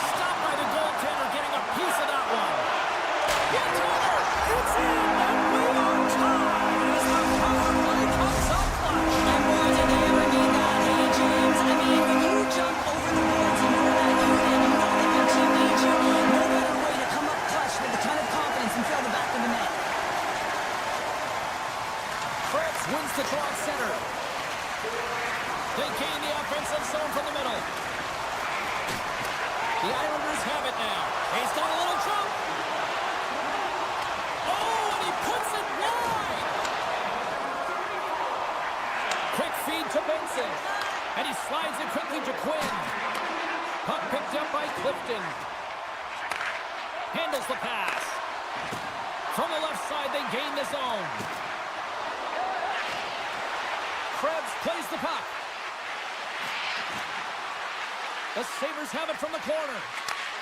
Stopped by the goaltender, getting a piece of that one. It's in, and we are tied as the power play comes up clutch. And boy, did they ever need that, hey, James. I mean, when you jump over the boards and you're that unit, and you know that your team needs you, no better way to come up clutch with a ton of confidence and fill the back of the net. Fritz wins the draw at center. They gain the offensive zone from the middle. The Islanders have it now. He's got a little jump. Oh, and he puts it wide. Quick feed to Benson. And he slides it quickly to Quinn. Puck picked up by Clifton. Handles the pass. From the left side, they gain the zone. Krebs plays the puck. The Sabres have it from the corner.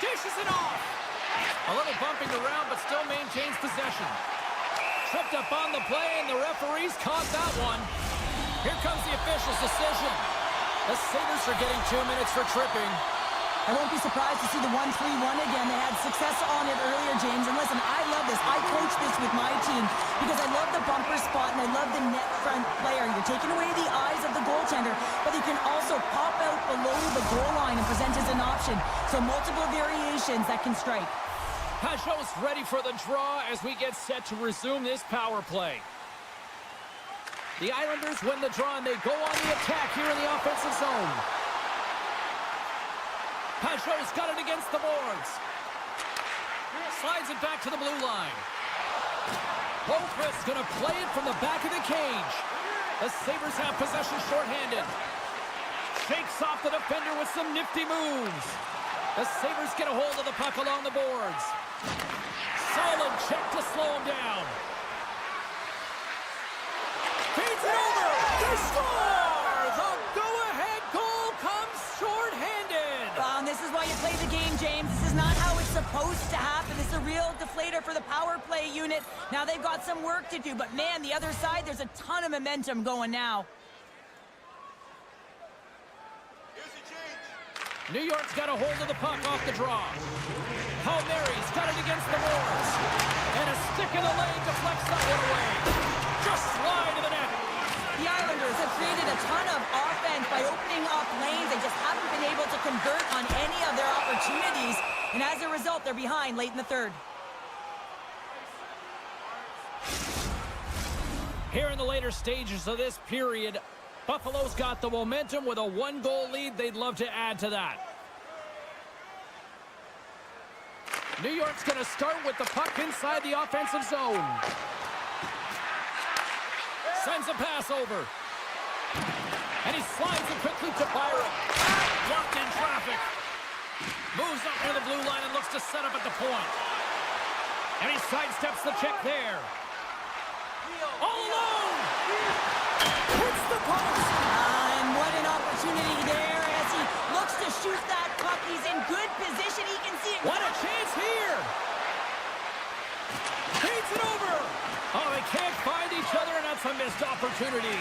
Dishes it off. A little bumping around, but still maintains possession. Tripped up on the play, and the referees caught that one. Here comes the official's decision. The Sabres are getting 2 minutes for tripping. I won't be surprised to see the 1-3-1 again. They had success on it earlier, James. And listen, I love this. I coach this with my team because I love the bumper spot and I love the net front player. You're taking away the eyes of the goaltender, but you can also pop out below the goal line and present as an option. So multiple variations that can strike. Pajot's ready for the draw as we get set to resume this power play. The Islanders win the draw and they go on the attack here in the offensive zone. Pajot's got it against the boards. Slides it back to the blue line. Boquist's going to play it from the back of the cage. The Sabres have possession shorthanded. Shakes off the defender with some nifty moves. The Sabres get a hold of the puck along the boards. Solid check to slow him down. Feeds it over. They score! The go-ahead goal comes shorthanded. And this is why you play the game, James. This is not how it's supposed to happen. This is a real deflator for the power play unit. Now they've got some work to do, but man, the other side, there's a ton of momentum going now. New York's got a hold of the puck off the draw. Palmieri's got it against the boards. And a stick in the lane deflects that one away. Just slide to the net. The Islanders have created a ton of offense by opening up lanes. They just haven't been able to convert on any of their opportunities. And as a result, they're behind late in the third. Here in the later stages of this period, Buffalo's got the momentum with a one-goal lead. They'd love to add to that. New York's going to start with the puck inside the offensive zone. Sends a pass over. And he slides it quickly to Byron. Blocked in traffic. Moves up near the blue line and looks to set up at the point. And he sidesteps the check there. All alone! Hits the post! And what an opportunity there as he looks to shoot that puck. He's in good position. He can see it. What a chance here! Feeds it over! Oh, they can't find each other, and that's a missed opportunity.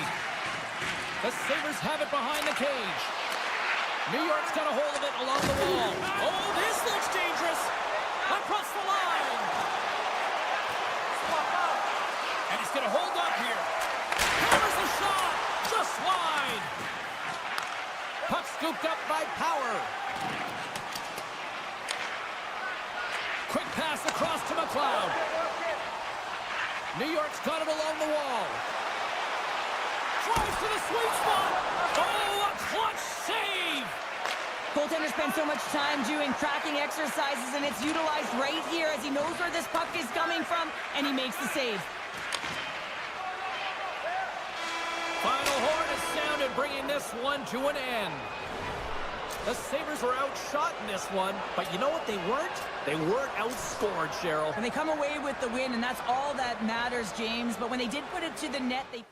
The Sabres have it behind the cage. New York's got a hold of it along the wall. Oh, this looks dangerous! Across the line! And he's going to hold up here. Hammers the shot! Just wide! Puck scooped up by Power. Quick pass across to McLeod. New York's got it along the wall. Drives to the sweet spot. Oh, a clutch save! Goaltender spends so much time doing tracking exercises, and it's utilized right here as he knows where this puck is coming from, and he makes the save. Final horn is sounded, bringing this one to an end. The Sabres were outshot in this one, but you know what they weren't? They weren't outscored, Cheryl. And they come away with the win, and that's all that matters, James. But when they did put it to the net, they...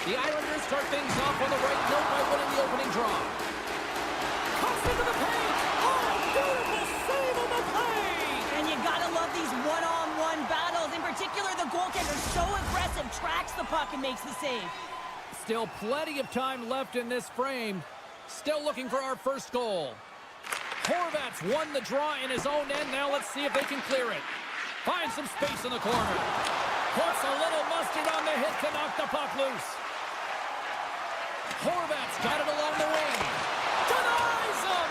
The Islanders start things off on the right note by winning the opening draw. Cuts into the paint. Oh, beautiful save on the play. And you gotta love these one-on-one battles. In particular, the goaltender so aggressive, tracks the puck and makes the save. Still plenty of time left in this frame. Still looking for our first goal. Horvat's won the draw in his own end. Now let's see if they can clear it. Finds some space in the corner. Puts a little mustard on the hit to knock the puck loose. Horvat's got it along the wing. Denies him!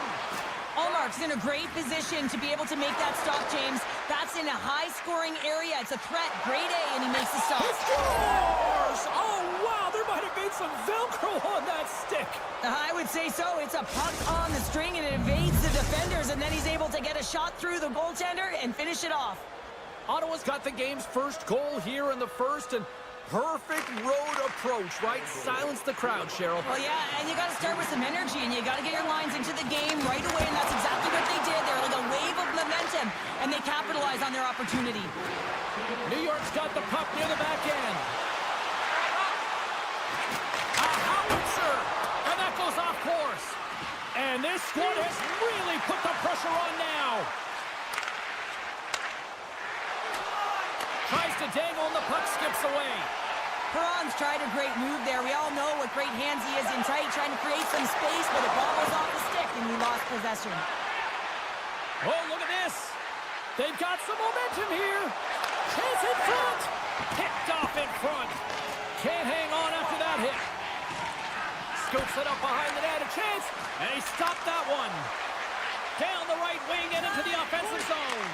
Allmark's in a great position to be able to make that stop, James. That's in a high-scoring area. It's a threat. Grade A, and he makes the stop. He scores! Oh, wow, there might have been some Velcro on that stick. I would say so. It's a puck on the string, and it evades the defenders, and then he's able to get a shot through the goaltender and finish it off. Ottawa's got the game's first goal here in the first, and perfect road approach, right? Silence the crowd, Cheryl. Well, yeah, and you got to start with some energy, and you got to get your lines into the game right away, and that's exactly what they did. They're like a wave of momentum, and they capitalize on their opportunity. New York's got the puck near the back end. A howitzer, and that goes off course. And this squad has really put the pressure on now. Tries to dangle, and the puck skips away. Perron's tried a great move there. We all know what great hands he is in tight, trying to create some space, but it bobbles off the stick, and he lost possession. Oh, look at this. They've got some momentum here. Chance in front. Picked off in front. Can't hang on after that hit. Scoops it up behind the net. A chance, and he stopped that one. Down the right wing and into the offensive zone.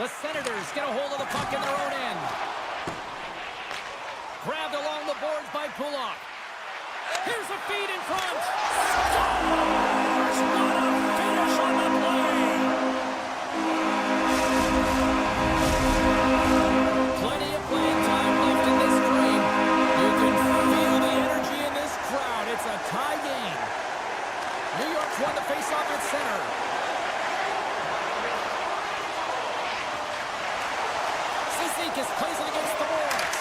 The Senators get a hold of the puck in their own end. Grabbed along the boards by Pulock. Here's a feed in front. Scores! What a finish on the play! Plenty of playing time left in this frame. You can feel the energy in this crowd. It's a tie game. New York's won the faceoff at center. Plays it against the boards.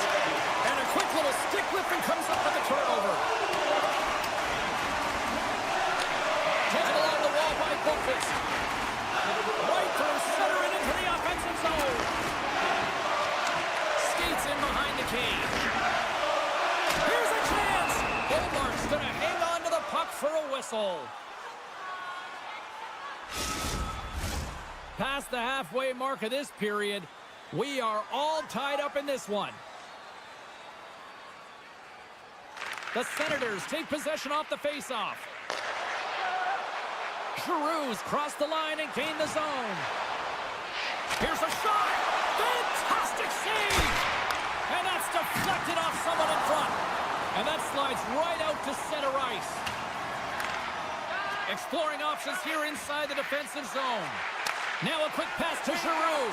And a quick little stick lift and comes up with a turnover. Taken along the wall by Bookfist. Right through center and into the offensive zone. Skates in behind the cage. Here's a chance. Allmark's going to hang on to the puck for a whistle. Past the halfway mark of this period, we are all tied up in this one. The Senators take possession off the faceoff. Giroux's crossed the line and gained the zone. Here's a shot. Fantastic save. And that's deflected off someone in front. And that slides right out to center ice. Exploring options here inside the defensive zone. Now a quick pass to Giroux.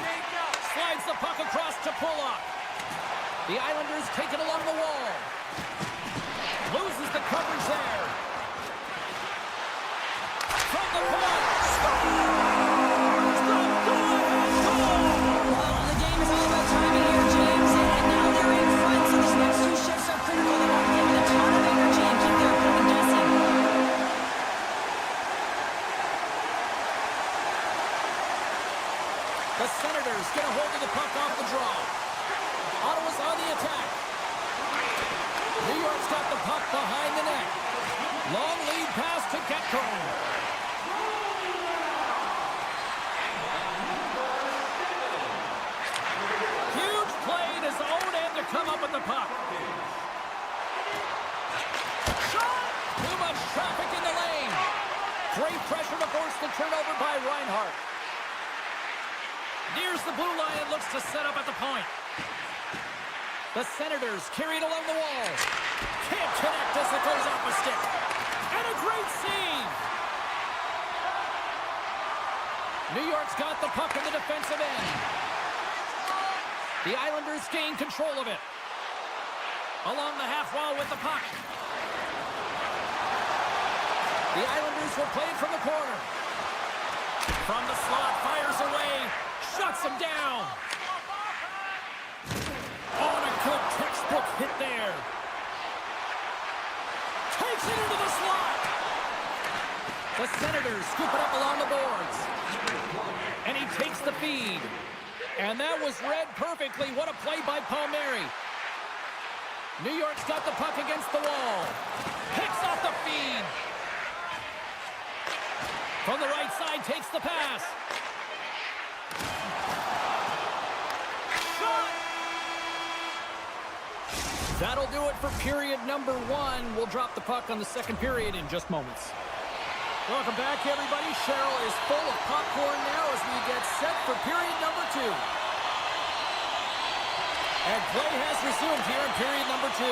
Slides the puck across to Pulock. The Islanders take it along the wall. Loses the coverage there. From the point. Scores! The go-ahead goal! Well, the game is all about timing here, James, and now they're in front, so these next two shifts are critical. They want to give it a ton of energy and keep their opponent guessing. The Senators get a hold of the puck off the draw. Ottawa's on the attack. New York's got the puck behind the net. Long lead pass to Getco. Huge play in his own end to come up with the puck. Shot! Too much traffic in the lane. Great pressure to force the turnover by Reinhart. Nears the blue line and looks to set up at the point. The Senators carry it along the wall. Can't connect as it goes off a stick. And a great save. New York's got the puck in the defensive end. The Islanders gain control of it. Along the half wall with the puck. The Islanders will play it from the corner. From the slot, fires away. Shuts him down. Oh, and a good Senators scoop it up along the boards. And he takes the feed. And that was read perfectly. What a play by Palmieri. New York's got the puck against the wall. Picks off the feed. From the right side, takes the pass. Shot! That'll do it for period number 1. We'll drop the puck on the second period in just moments. Welcome back, everybody. Cheryl is full of popcorn now as we get set for period number 2. And play has resumed here in period number 2.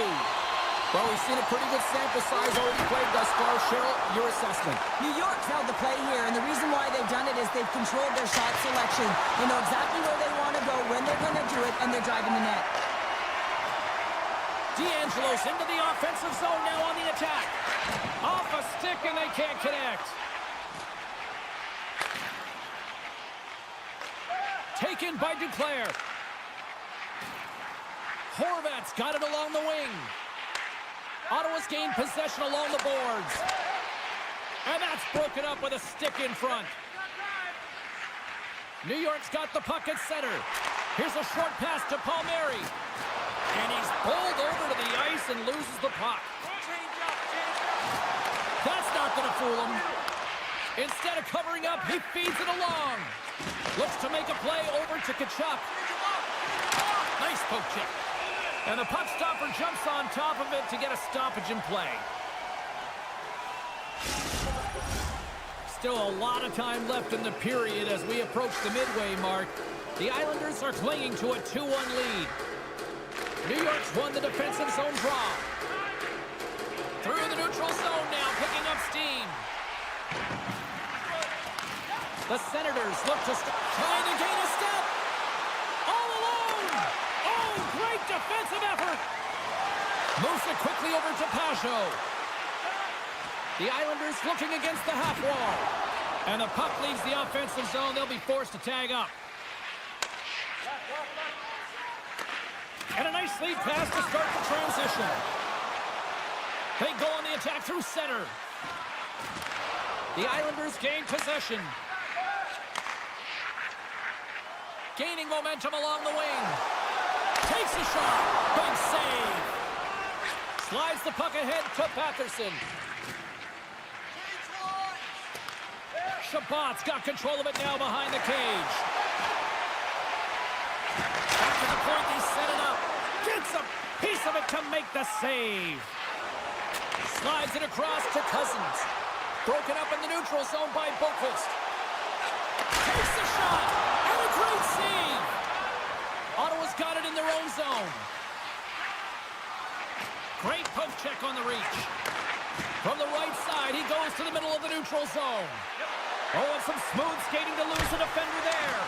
Well, we've seen a pretty good sample size already played thus far. Cheryl, your assessment. New York's held the play here, and the reason why they've done it is they've controlled their shot selection. They know exactly where they want to go, when they're going to do it, and they're driving the net. D'Angelo's into the offensive zone now on the attack. Off a stick, and they can't connect. Taken by Duclair. Horvat's got it along the wing. Ottawa's gained possession along the boards. And that's broken up with a stick in front. New York's got the puck at center. Here's a short pass to Palmieri. And he's bowled over to the ice and loses the puck. That's not going to fool him. Instead of covering up, he feeds it along. Looks to make a play over to Tkachuk. Nice poke check. And the puck stopper jumps on top of it to get a stoppage in play. Still a lot of time left in the period as we approach the midway mark. The Islanders are clinging to a 2-1 lead. New York's won the defensive zone draw. Through the neutral zone now, picking up steam. The Senators look to trying to gain a step. All alone. Oh, great defensive effort. Moves it quickly over to Pajot. The Islanders looking against the half wall. And the puck leaves the offensive zone. They'll be forced to tag up. And a nice lead pass to start the transition. They go on the attack through center. The Islanders gain possession. Gaining momentum along the wing. Takes a shot. Big save. Slides the puck ahead to Patterson. Shabbat's got control of it now behind the cage. Back to the point, they set it up. Gets a piece of it to make the save. Slides it across to Cousins. Broken up in the neutral zone by Boqvist. Takes the shot. And a great save. Ottawa's got it in their own zone. Great poke check on the reach. From the right side, he goes to the middle of the neutral zone. Oh, and some smooth skating to lose a defender there.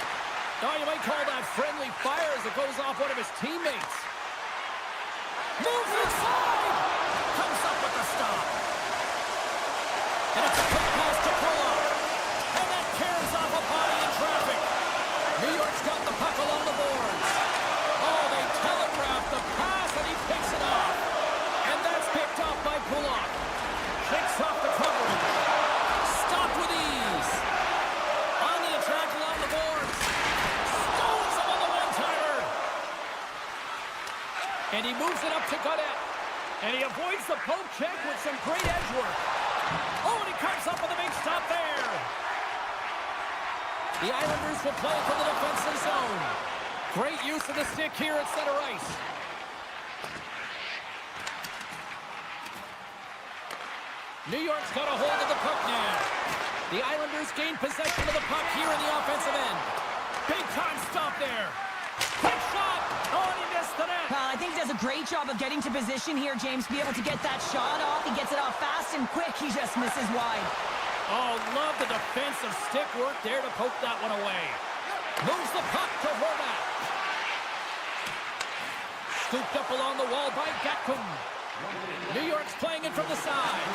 Now you might call that friendly fire as it goes off one of his teammates. Moves inside! Comes up with the stop. And it's a quick pass to Pulock. And that tears off a body in traffic. New York's got the puck along the boards. Oh, they telegraph the pass and he picks it off. And that's picked off by Pulock. Picks off the coverage. Stopped with ease. On the attack along the boards. Stones him on the one-timer. And he moves it up to Godet. And he avoids the poke check with some great edge work. Oh, and he comes up with a big stop there. The Islanders will play from the defensive zone. Great use of the stick here at center ice. New York's got a hold of the puck now. The Islanders gain possession of the puck here in the offensive end. Big time stop there. Quick shot. Oh, and he missed the net. Well, I think he does a great job of getting to position here, James, to be able to get that shot off. He gets it off fast and quick. He just misses wide. Oh, love the defensive stick work there to poke that one away. Moves the puck to Horvat. Scooped up along the wall by Gatkum. New York's playing it from the side.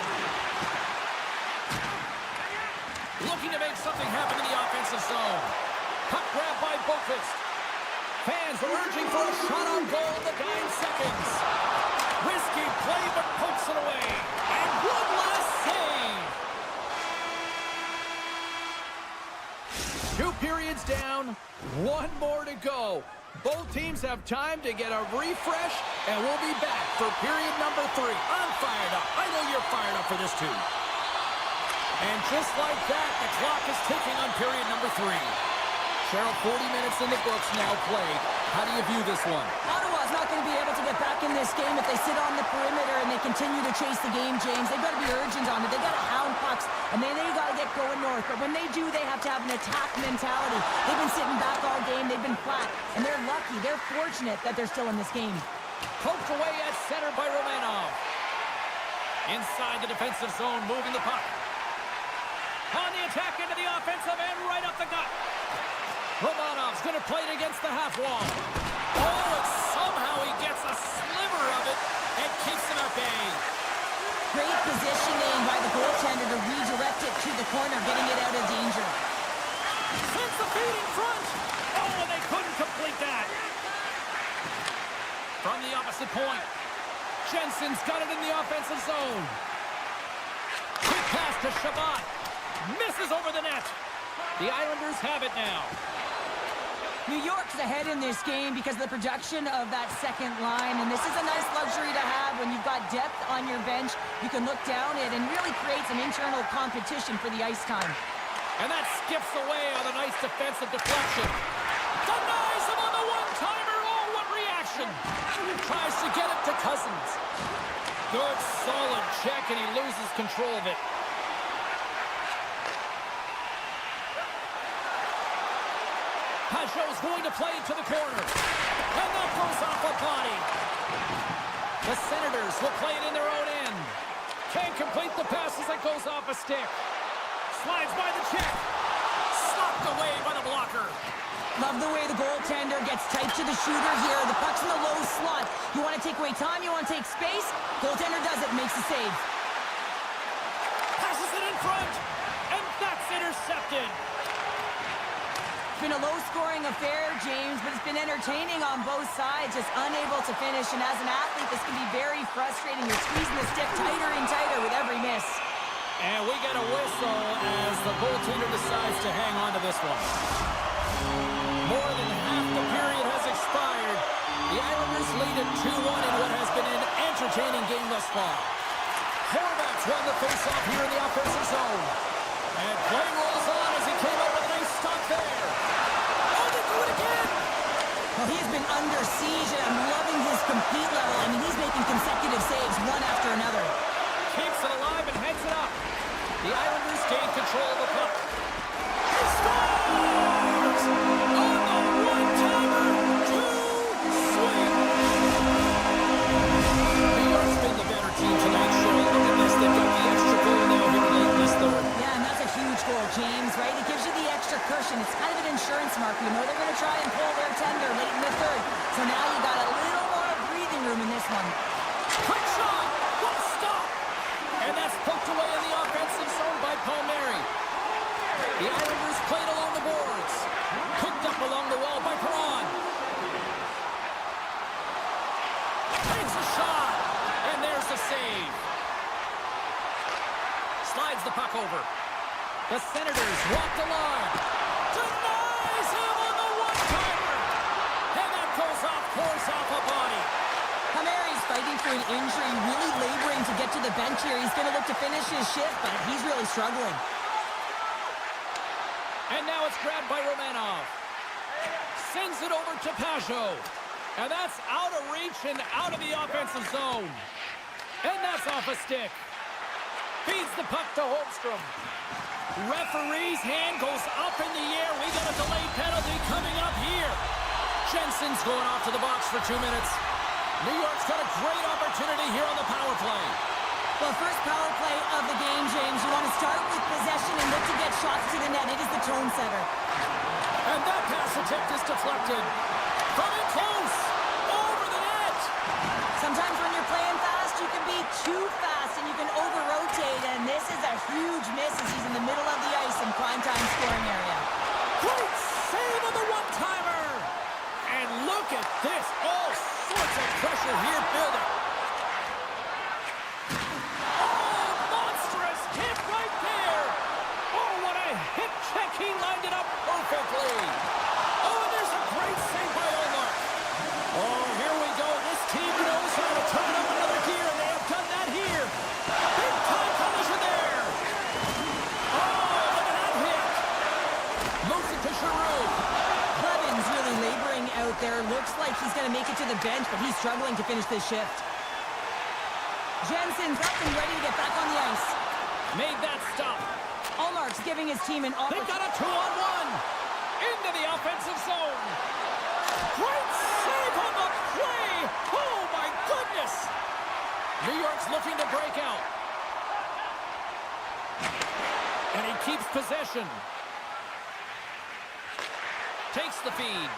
Looking to make something happen in the offensive zone. Puck grab by Boqvist. Fans are urging for a shot on goal in the dying seconds. Risky play, but pokes it away. And one last save. 2 periods down, 1 more to go. Both teams have time to get a refresh, and we'll be back for period number 3. I'm fired up. I know you're fired up for this too. And just like that, the clock is ticking on period number 3. Cheryl, 40 minutes in the books now played. How do you view this one? Ottawa's not going to be able to get back in this game if they sit on the perimeter and they continue to chase the game, James. They've got to be urgent on it. They've got to hound pucks, and then they got to get going north. But when they do, they have to have an attack mentality. They've been sitting back all game. They've been flat, and they're lucky. They're fortunate that they're still in this game. Poked away at center by Romanov. Inside the defensive zone, moving the puck. On the attack into the offensive end, right up the gut. Romanov's going to play it against the half wall. Oh, and somehow he gets a sliver of it and keeps it at bay. Great positioning by the goaltender to redirect it to the corner, getting it out of danger. Sends the feed in front. Oh, and they couldn't complete that. From the opposite point, Jensen's got it in the offensive zone. Quick pass to Shabbat. Misses over the net. The Islanders have it now. New York's ahead in this game because of the production of that second line, and this is a nice luxury to have when you've got depth on your bench. You can look down it and really create some internal competition for the ice time. And that skips away on a nice defensive deflection. Denies him on the one-timer. Oh, what reaction. Tries to get it to Cousins. Good, solid check, and he loses control of it. Pajot's going to play it to the corner. And that goes off a body. The Senators will play it in their own end. Can't complete the pass as it goes off a stick. Slides by the check. Stopped away by the blocker. Love the way the goaltender gets tight to the shooter here. The puck's in the low slot. You want to take away time, you want to take space. Goaltender does it, makes the save. Passes it in front. And that's intercepted. It's been a low-scoring affair, James, but it's been entertaining on both sides, just unable to finish. And as an athlete, this can be very frustrating. You're squeezing the stick tighter and tighter with every miss. And we get a whistle as the goaltender decides to hang on to this one. More than half the period has expired. The Islanders lead at 2-1 in what has been an entertaining game thus far. Horvats won the face-off here in the offensive zone. And play rolls on as he came up with a nice stop there. Oh, they do it again! Well, he's been under siege, and I'm loving his compete level. I mean, he's making consecutive saves one after another. Keeps it alive and heads it up. The Islanders gain control of the puck. He scores! On the one-timer, 2 swing! New York's been the better team tonight, Cheryl. Look at this, they've got the extra goal now here late in this third. Yeah, and that's a huge goal, James, right? It gives you the extra cushion. It's kind of an insurance mark. You know they're going to try and pull their tender late in the third. So now you got a little more breathing room in this one. Quick shot! What a stop! And that's poked away in the offensive zone by Palmieri. The Islanders played along the boards. Picked up along the wall by Perron. Takes a shot! And there's the save. Slides the puck over. The Senators walk the line. Denies him on the one-timer. And that goes off, pours off a body. Palmieri's fighting for an injury, really laboring to get to the bench here. He's going to look to finish his shift, but he's really struggling. And now it's grabbed by Romanov. Sends it over to Pajot. And that's out of reach and out of the offensive zone. And that's off a stick. Feeds the puck to Holmstrom. Referee's hand goes up in the air. We got a delayed penalty coming up here. Jensen's going off to the box for 2 minutes. New York's got a great opportunity here on the power play. Well, first power play of the game, James. You want to start with possession and look to get shots to the net. It is the tone setter. And that pass attempt is deflected. Coming close. Over the net. Sometimes when you're playing fast, you can be too fast and you can over-rotate. And this is a huge miss as he's in the middle of the ice in primetime scoring area. Great save on the one-timer. And look at this. All sorts of pressure here building. Oh, monstrous hit right there. Oh, what a hit check. He lined it up perfect. going to make it to the bench, but he's struggling to finish this shift. Jensen's up and ready to get back on the ice. Made that stop. Allmark's giving his team an They've got opportunity. a 2-on-1. Into the offensive zone. Great save on the play. Oh, my goodness. New York's looking to break out. And he keeps possession. Takes the feed.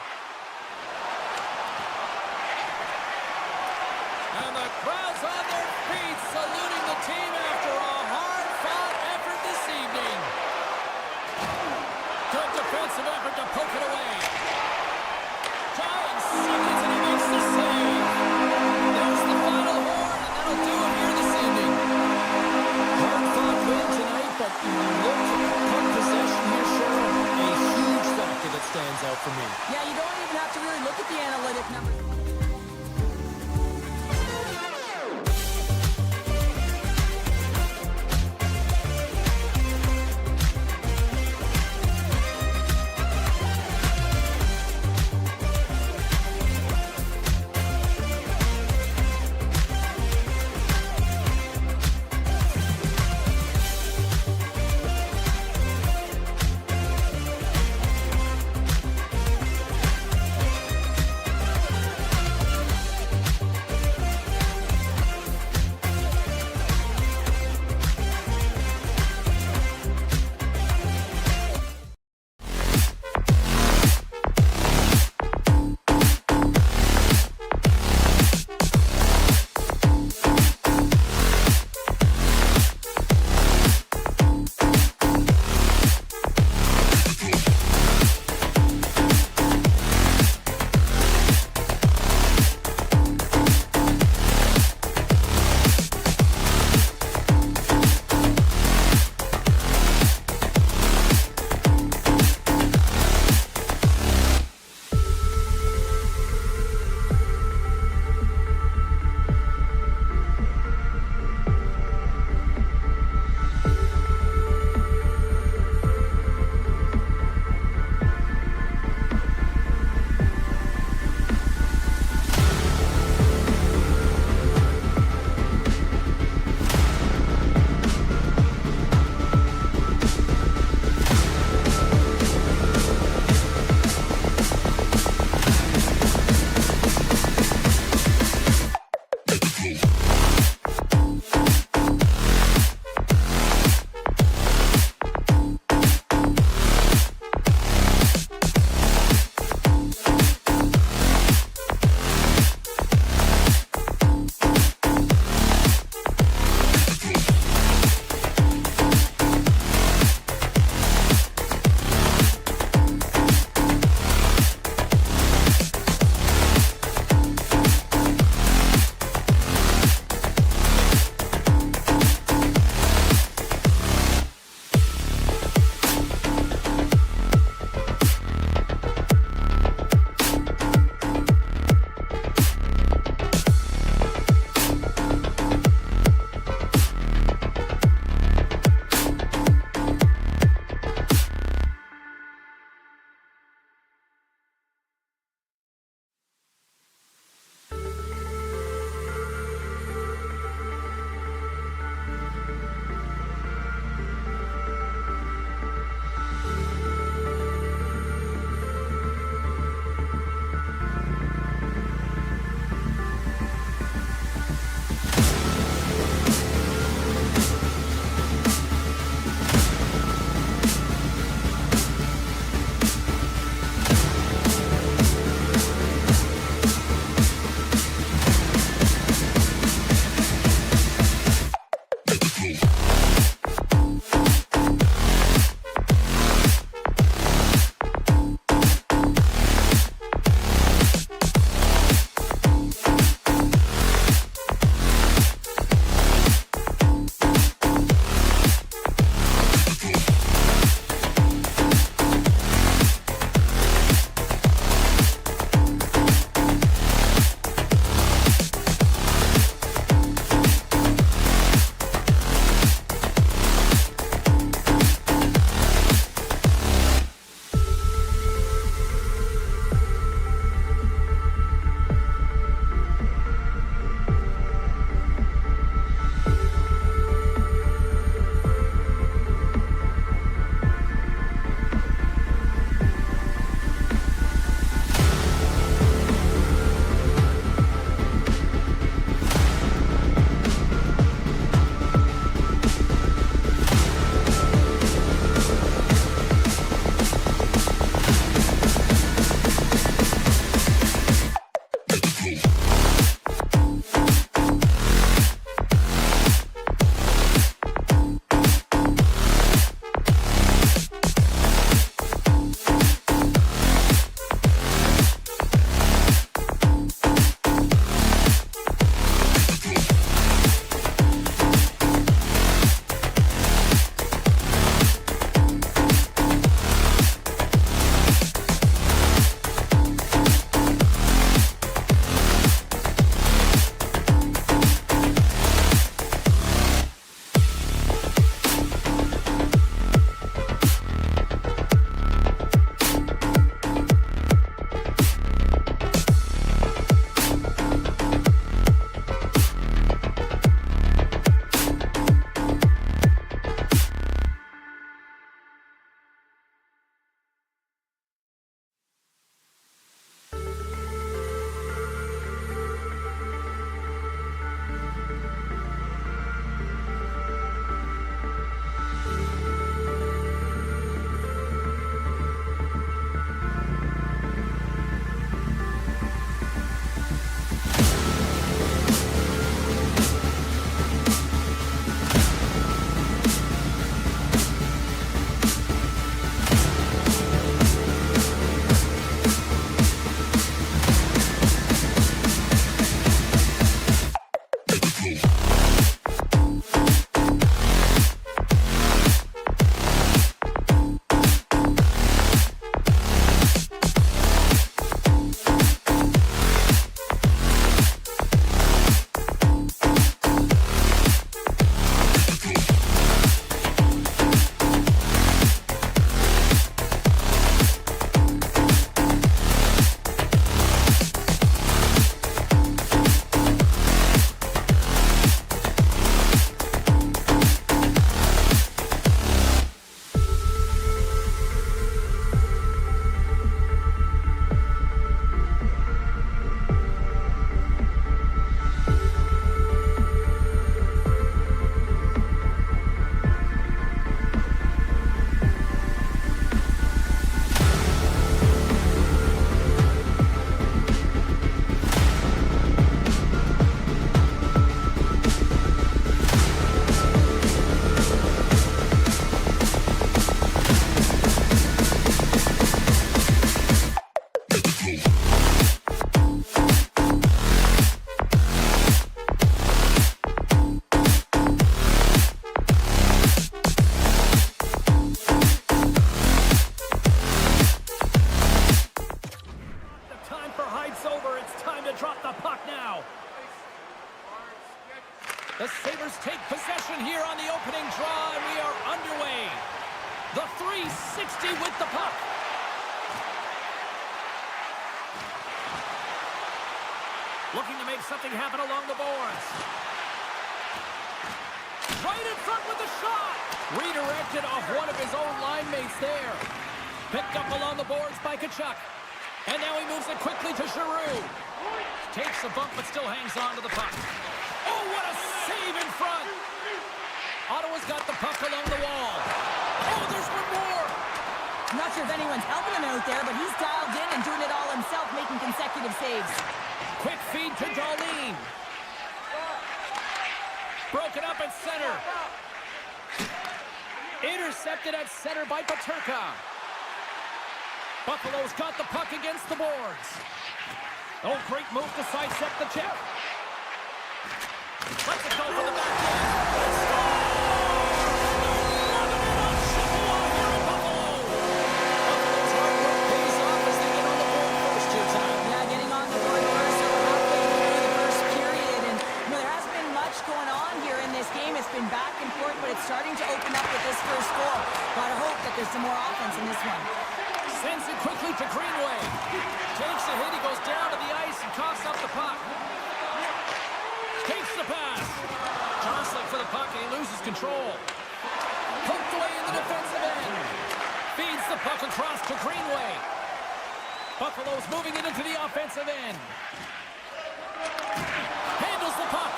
And the crowd's on their feet, saluting the team after a hard-fought effort this evening. Good defensive effort to poke it away. Giants seconds, and he makes the save. There's the final horn, and that'll do it here this evening. Hard-fought win tonight, but look at puck possession here, Cheryl. A huge factor that stands out for me. Yeah, you don't drop the puck now. The Sabres take possession here on the opening draw, and we are underway. The 360 with the puck. Looking to make something happen along the boards. Right in front with the shot. Redirected off one of his own line mates there. Picked up along the boards by Tkachuk. And now he moves it quickly to Giroux. Takes a bump but still hangs on to the puck. Oh, what a save in front. Ottawa's got the puck along the wall. Oh, there's one more. I'm not sure if anyone's helping him out there, but he's dialed in and doing it all himself, making consecutive saves. Quick feed to Darlene. Broken up at center. Intercepted at center by Peterka. Buffalo's got the puck against the boards. Oh, great move to sidestep the chip. Let's go for the back end. Been back and forth, but it's starting to open up with this first goal. Gotta hope that there's some more offense in this one. Sends it quickly to Greenway. Takes the hit, he goes down to the ice and coughs up the puck. Takes the pass. Jostling for the puck and he loses control. Poked away in the defensive end. Feeds the puck across to Greenway. Buffalo's moving it into the offensive end. Handles the puck.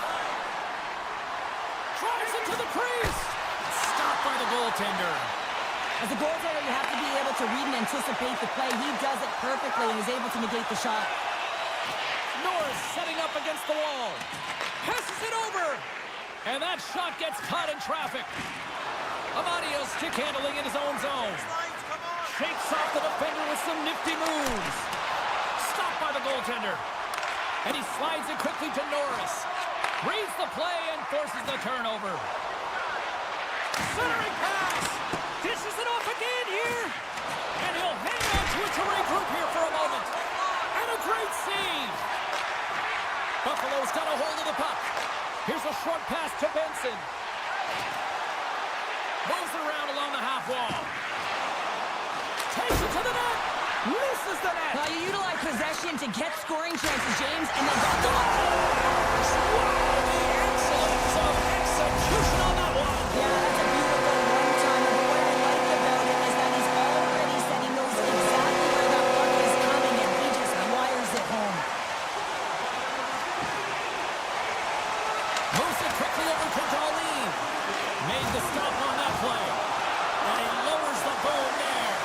Drives it to the crease. Stopped by the goaltender. As a goaltender, you have to be able to read and anticipate the play. He does it perfectly and is able to negate the shot. Norris setting up against the wall. Passes it over. And that shot gets caught in traffic. Amadio stick handling in his own zone. Shakes off the defender with some nifty moves. Stopped by the goaltender. And he slides it quickly to Norris. Reads the play and forces the turnover. Centering pass. Dishes it off again here. And he'll hang on to it to regroup here for a moment. And a great save. Buffalo's got a hold of the puck. Here's a short pass to Benson. Moves it around along the half wall. Takes it to the net. Misses the net. Now you utilize possession to get scoring chances, James, and then got the puck. Wow, the excellence of execution on that one. Yeah, that's a beautiful one-timer, but what I like about it is that he's already said he knows exactly where that puck is coming, and he just wires it home. Moves it quickly over to Darlene. Made the stop on that play. And he lowers the boom there.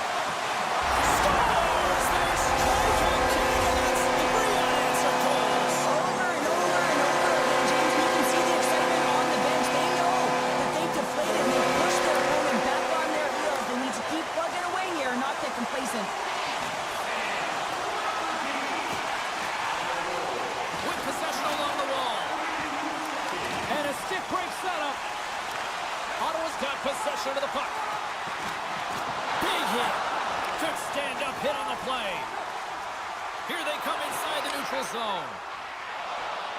Scores! They strike again, and that's 3 unanswered goals. Over and over and over again, James, you can see the excitement on the bench. They know that they've deflated and they've pushed their opponent back on their heels. They need to keep plugging away here and not get complacent. With possession along the wall. And a stick break setup. Ottawa's got possession of the puck. Big hit. Good stand-up hit on the play. Here they come inside the neutral zone.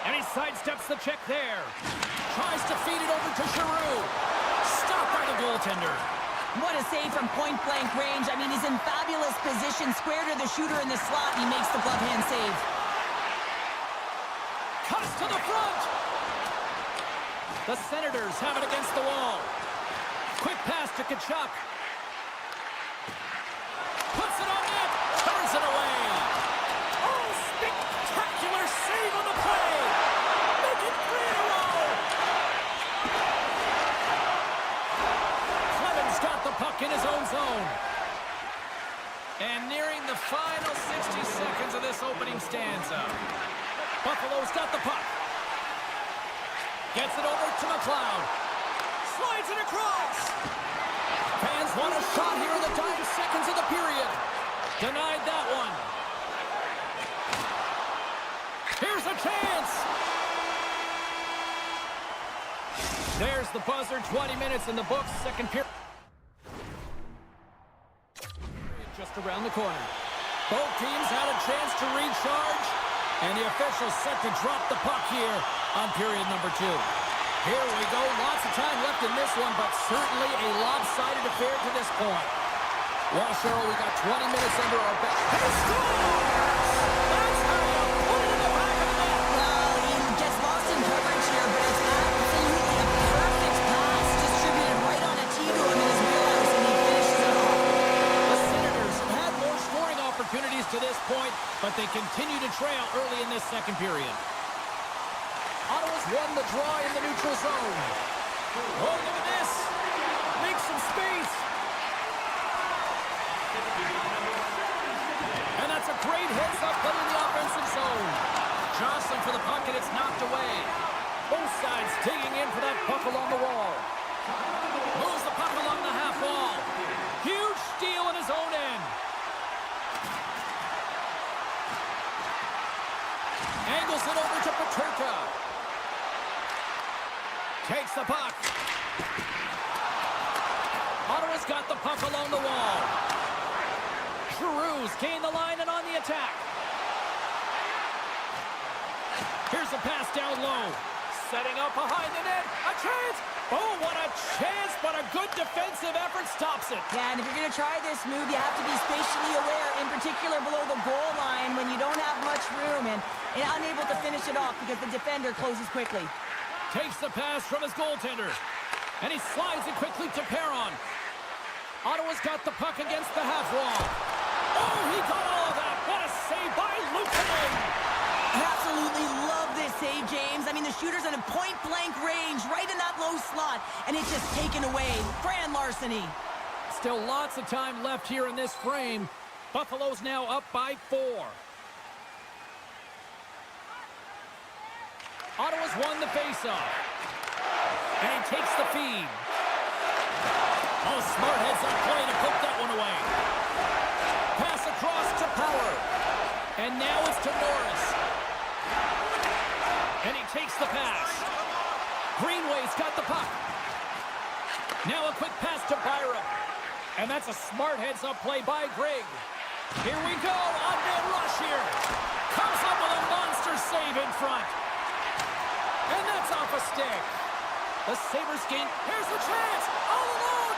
And he sidesteps the check there. Tries to feed it over to Giroux. Stopped by the goaltender. What a save from point-blank range. I mean, he's in fabulous position, square to the shooter in the slot, and he makes the glove hand save. Cuts to the front. The Senators have it against the wall. Quick pass to Tkachuk. Puts it on net. Turns it away. Oh, spectacular save on the play. Make it 3 in a row. Clemens got the puck in his own zone. And nearing the final 60 seconds of this opening stanza. Buffalo's got the puck. Gets it over to McLeod. Slides it across. Fans want a shot here in the dying seconds of the period. Denied that one. Here's a chance. There's the buzzer. 20 minutes in the books. Second period. Just around the corner. Both teams had a chance to recharge And the official's set to drop the puck here on period number 2. Here we go. Lots of time left in this one, but certainly a lopsided affair to this point. Well, Cheryl, we got 20 minutes under our belt. He scores! That's how you put it in the back of the net. Well, he gets lost in coverage here, but it's absolutely a perfect pass distributed right on a tee to him in his wheelhouse, and he finishes it off. The Senators have had more scoring opportunities to this point, but they continue to trail early in this second period. Ottawa's won the draw in the neutral zone. Oh, look at this. Make some space. And that's a great heads-up play in the offensive zone. Jostling for the puck, and it's knocked away. Both sides digging in for that puck along the wall. Moves the puck along the half wall. Huge steal in his own end. Angles it over to Paterka. Takes the puck. Ottawa's got the puck along the wall. Giroux's gained the line and on the attack. Here's a pass down low. Setting up behind the net. A chance. Oh, what a chance, but a good defensive effort stops it. Yeah, and if you're going to try this move, you have to be spatially aware, in particular below the goal line when you don't have much room and unable to finish it off because the defender closes quickly. Takes the pass from his goaltender. And he slides it quickly to Perron. Ottawa's got the puck against the half wall. Oh, he got all of that. What a save by Luukkonen. Absolutely love this save, James. I mean, the shooter's in a point-blank range, right in that low slot, and it's just taken away. Grand larceny. Still lots of time left here in this frame. Buffalo's now up by 4. Ottawa's won the faceoff. And he takes the feed. Oh, smart heads-up play to put that one away. Pass across to Power. And now it's to Norris. And he takes the pass. Greenway's got the puck. Now a quick pass to Byram. And that's a smart heads-up play by Greg. Here we go on mid-rush here. Comes up with a monster save in front. And that's off a stick. The Sabres gain. Here's the chance. All alone.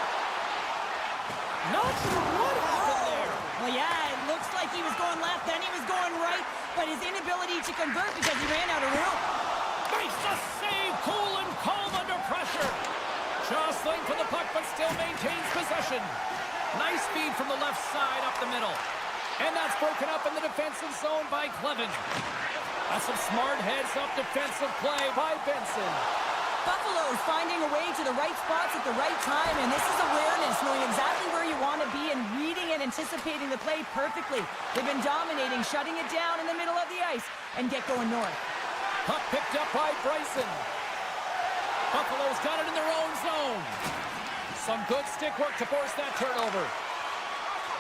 Not sure what happened there. Well, yeah, it looks like he was going left, then he was going right, but his inability to convert because he ran out of room. Makes the save. Cool and calm under pressure. Jostling for the puck, but still maintains possession. Nice feed from the left side up the middle. And that's broken up in the defensive zone by Clevin. That's some smart heads-up defensive play by Benson. Buffalo's finding a way to the right spots at the right time, and this is awareness, knowing exactly where you want to be and reading and anticipating the play perfectly. They've been dominating, shutting it down in the middle of the ice, and get going north. Puck picked up by Bryson. Buffalo's got it in their own zone. Some good stick work to force that turnover.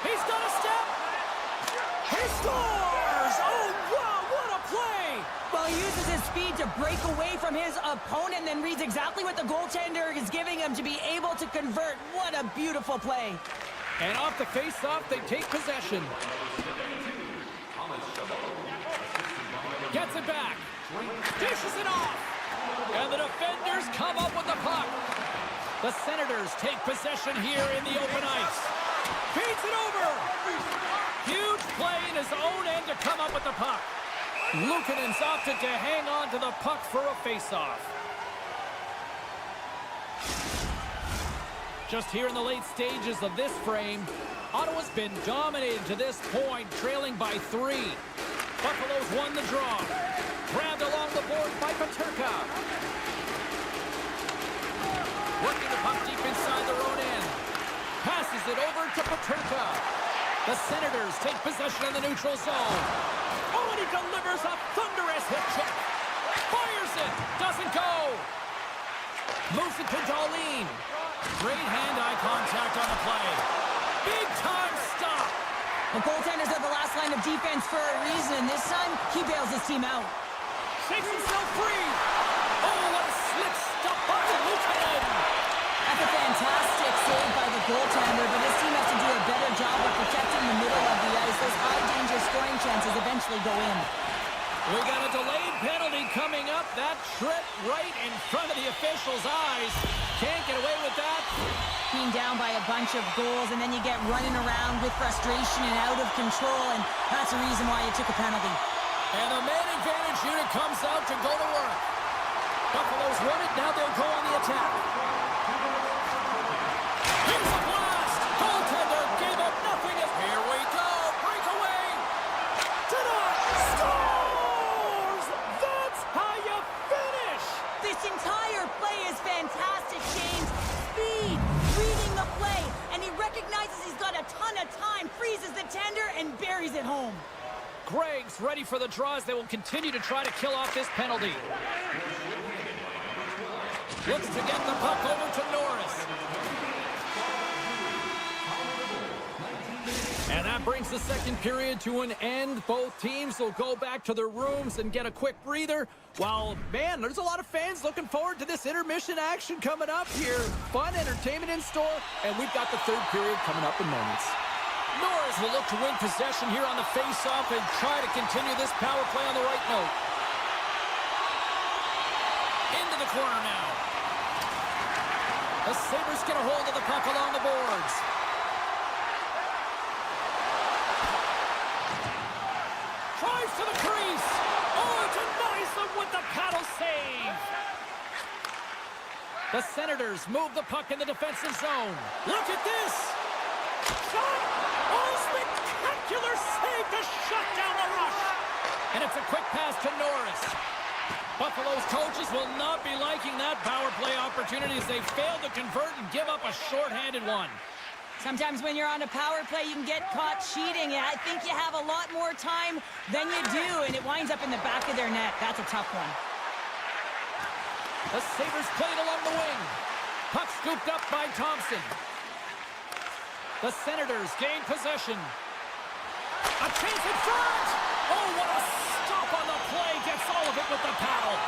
He's got a step. He scores! Oh, wow, what a play! Well, he uses his speed to break away from his opponent, then reads exactly what the goaltender is giving him to be able to convert. What a beautiful play. And off the face-off, they take possession. Gets it back. Dishes it off. And the defenders come up with the puck. The Senators take possession here in the open ice. Feeds it over. Huge play in his own end to come up with the puck. Luukkonen's opted to hang on to the puck for a face-off. Just here in the late stages of this frame, Ottawa's been dominated to this point, trailing by 3. Buffalo's won the draw. Grabbed along the board by Paterka. Working the puck deep inside their own end. Passes it over to Paterka. The Senators take possession in the neutral zone. Oh, and he delivers a thunderous hit check. Fires it. Doesn't go. Moves it to Darlene. Great hand-eye contact on the play. Big-time stop. The goaltenders are the last line of defense for a reason. This time, he bails his team out. Shakes himself free. Oh, what a slick stop by Luukkonen. That's a fantastic save by the goaltender, but his team has to do a better job of protecting the middle of the ice. Those high-danger scoring chances eventually go in. We got a delayed penalty coming up. That tripped right in front of the official's eyes. Can't get away with that. Being down by a bunch of goals, and then you get running around with frustration and out of control, and that's the reason why you took a penalty. And the man advantage unit comes out to go to work. Buffalo's won it. Now they'll go on the attack. Here's a blast. Goaltender gave up nothing. Here we go. Breakaway. Scores! That's how you finish. This entire play is fantastic, James. Speed, reading the play, and he recognizes he's got a ton of time, freezes the tender, and buries it home. Greg's ready for the draws. They will continue to try to kill off this penalty. Looks to get the puck over to Norris. And that brings the second period to an end. Both teams will go back to their rooms and get a quick breather. While, man, there's a lot of fans looking forward to this intermission action coming up here. Fun entertainment in store, and we've got the third period coming up in moments. Norris will look to win possession here on the face-off and try to continue this power play on the right note. Into the corner now. The Sabres get a hold of the puck along the boards. Drives to the crease. Oh, denies them with the paddle save. The Senators move the puck in the defensive zone. Look at this. Shot. Oh, spectacular save to shut down the rush. And it's a quick pass to Norris. Buffalo's coaches will not be liking that power play opportunity as they fail to convert and give up a shorthanded one. Sometimes when you're on a power play, you can get caught cheating, and I think you have a lot more time than you do, and it winds up in the back of their net. That's a tough one. The Sabres played along the wing. Puck scooped up by Thompson. The Senators gain possession. A chance in front! Oh, what a stop on the play. Gets all of it with the paddle.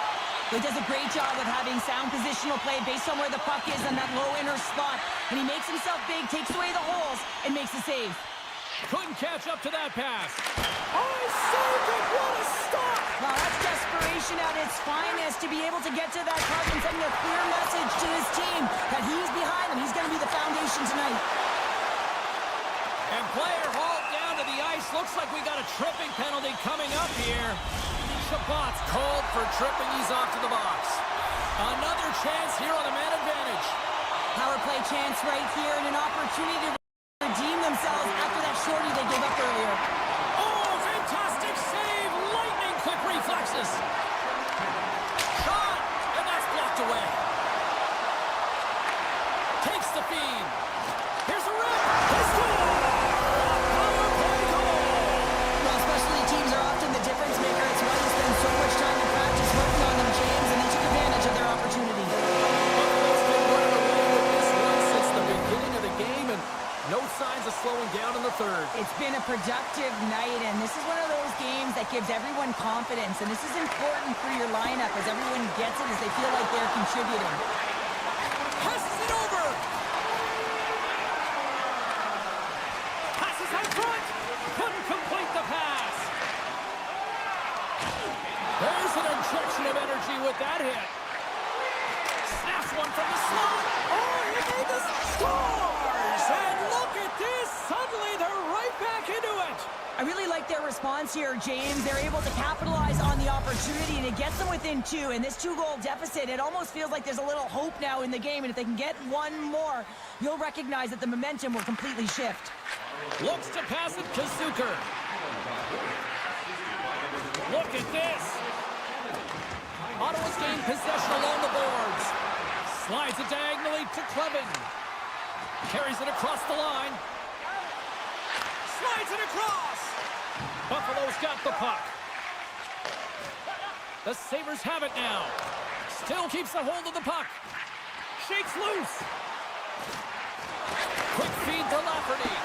He does a great job of having sound positional play based on where the puck is in that low inner spot. And he makes himself big, takes away the holes, and makes the save. Couldn't catch up to that pass. Oh, he saved it! What a stop! Well, that's desperation at its finest to be able to get to that puck and sending a clear message to his team that he's behind them. He's going to be the foundation tonight. And player hauled down to the ice. Looks like we got a tripping penalty coming up here. Chabot's called for tripping. He's off to the box. Another chance here on the man advantage. Power play chance right here and an opportunity to redeem themselves after that shorty they gave up earlier. Oh, fantastic save. Lightning quick reflexes. Shot, and that's blocked away. Takes the feed. Here's a rip. They score! Power play goal! Well, specialty teams are often the difference maker. It's why they spend so much time in practice working on them, James, and they took advantage of their opportunity. Buffalo's been running away with this one since the beginning of the game, and no signs of slowing down in the third. It's been a productive night, and this is one of those games that gives everyone confidence, and this is important for your lineup as everyone gets it, as they feel like they're contributing. Passes it over. Passes out front. Couldn't complete the pass. There's an injection of energy with that hit. Snaps one from the slot. Oh, he made the scores! And look at this. Suddenly they're right back into it. I really like their response here, James. They're able to capitalize on the opportunity, and it gets them within two. And this two-goal deficit, it almost feels like there's a little hope now in the game. And if they can get one more, you'll recognize that the momentum will completely shift. Looks to pass it to Zucker. Look at this. Ottawa's gained possession along the boards. Slides it diagonally to Clevin. Carries it across the line. Slides it across. Buffalo's got the puck. The Sabres have it now. Still keeps a hold of the puck. Shakes loose. Quick feed to Lafferty.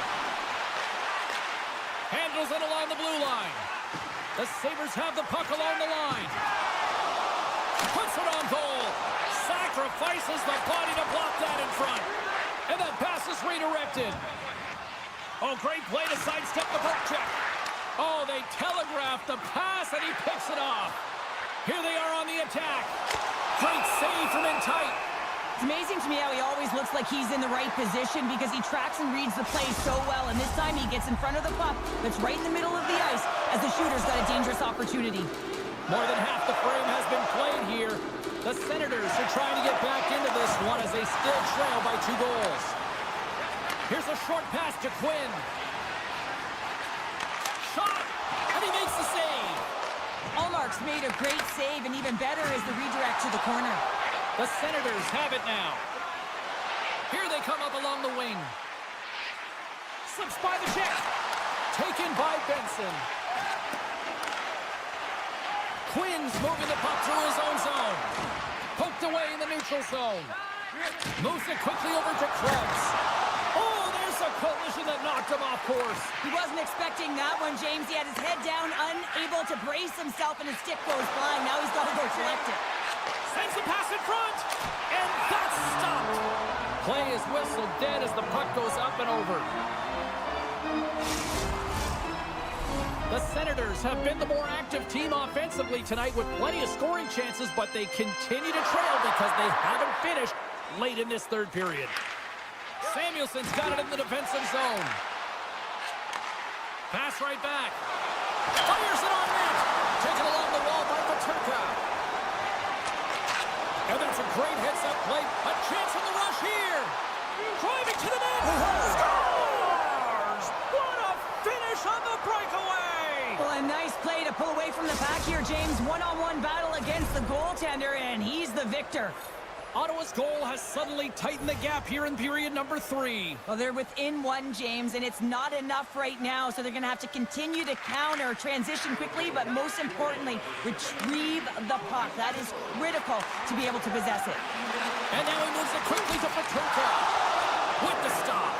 Handles it along the blue line. The Sabres have the puck along the line. Puts it on goal. Sacrifices the body to block that in front. And that pass is redirected. Oh, great play to sidestep the poke check. Oh, they telegraphed the pass, and he picks it off. Here they are on the attack. Great save from in tight. It's amazing to me how he always looks like he's in the right position because he tracks and reads the play so well. And this time he gets in front of the puck that's right in the middle of the ice as the shooter's got a dangerous opportunity. More than half the frame has been played here. The Senators are trying to get back into this one as they still trail by 2 goals. Here's a short pass to Quinn. Shot, and he makes the save. Allmark's made a great save, and even better is the redirect to the corner. The Senators have it now. Here they come up along the wing. Slips by the check. Taken by Benson. Quinn's moving the puck through his own zone. Poked away in the neutral zone. Moves it quickly over to Krebs. Oh, there's a collision that knocked him off course. He wasn't expecting that one, James. He had his head down, unable to brace himself, and his stick goes flying. Now he's got to go collect it. Sends the pass in front, and that's stopped. Play is whistled dead as the puck goes up and over. The Senators have been the more active team offensively tonight with plenty of scoring chances, but they continue to trail because they haven't finished late in this third period. Samuelson's got it in the defensive zone. Pass right back. Fires it on net. Taken along the wall by Paterka. And that's a great heads-up play. A chance on the rush here. Driving to the net. Scores! What a finish on the breakaway! Well, a nice play to pull away from the pack here, James. One-on-one battle against the goaltender, and he's the victor. Ottawa's goal has suddenly tightened the gap here in period number 3. Well, they're within 1, James, and it's not enough right now, so they're going to have to continue to counter, transition quickly, but most importantly, retrieve the puck. That is critical to be able to possess it. And now he moves it quickly to Paterka with the stop.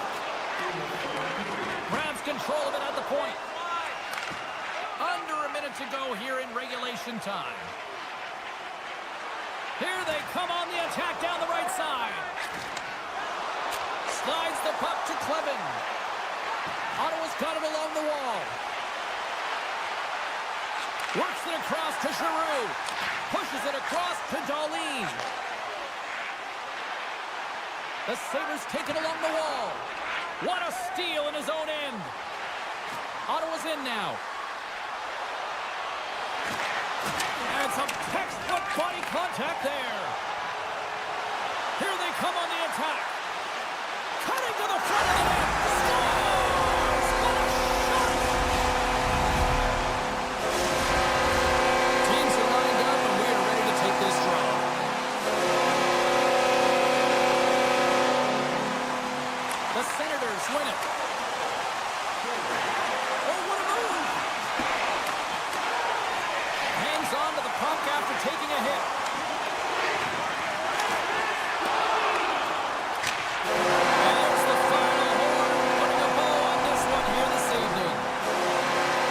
Grabs control of it at the point. Under a minute to go here in regulation time. Here they come on the attack down the right side. Slides the puck to Clevin. Ottawa's got it along the wall. Works it across to Giroux. Pushes it across to Darlene. The Sabres take it along the wall. What a steal in his own end. Ottawa's in now. And some textbook body contact there. Here they come on the attack. Cutting to the front of the net. Scores! What a shot! Teams are lined up and we are ready to take this draw. The Senators win it. On to the puck after taking a hit. And there's the final horn, putting a bow on this one here this evening.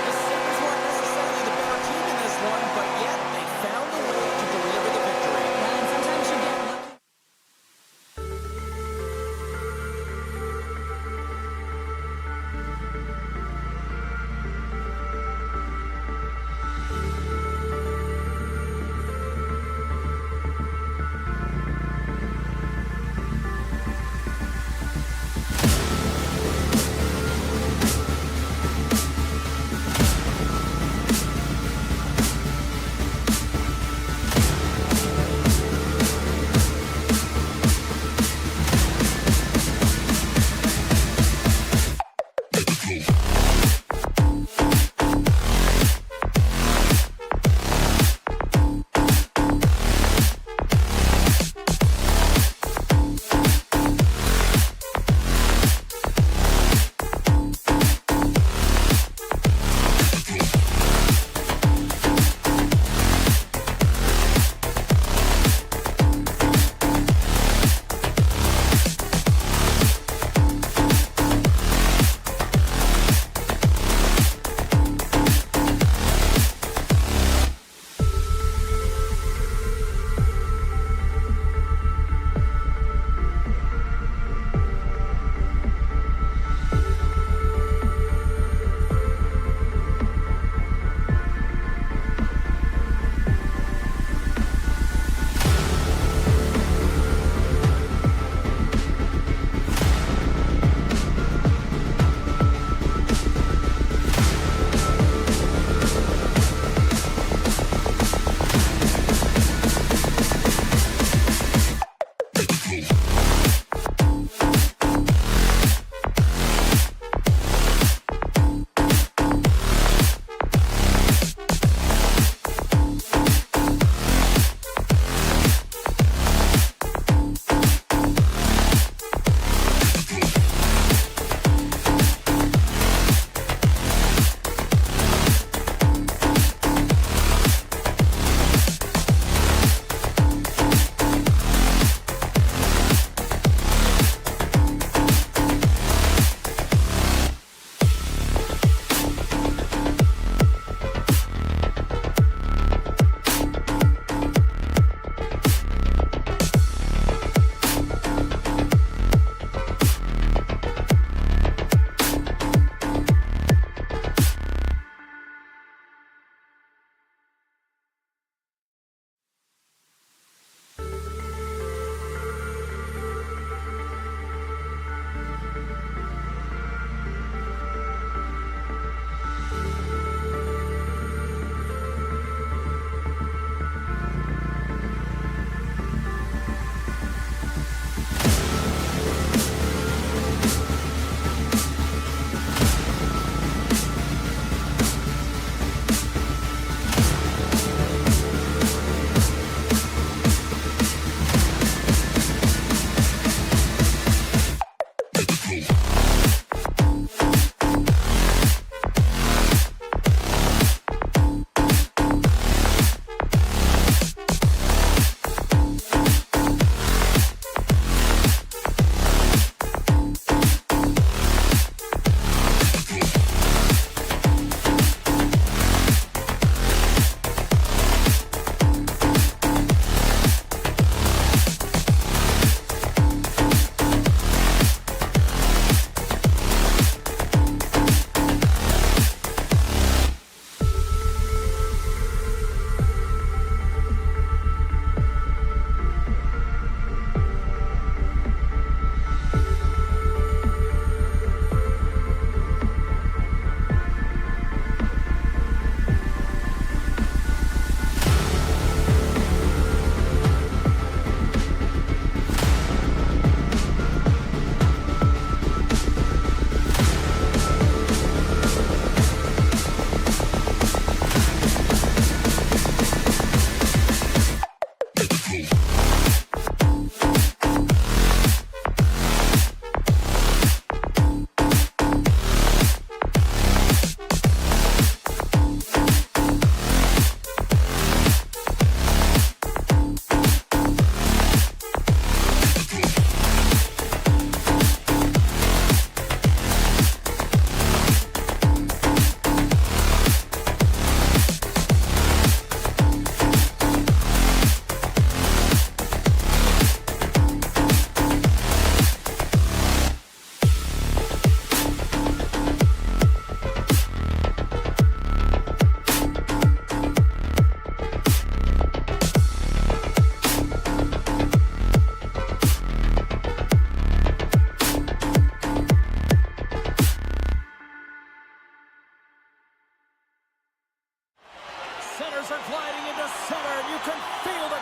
The Sabres weren't necessarily the better team in this one, but yet they found a way to deliver the victory. And sometimes you get lucky.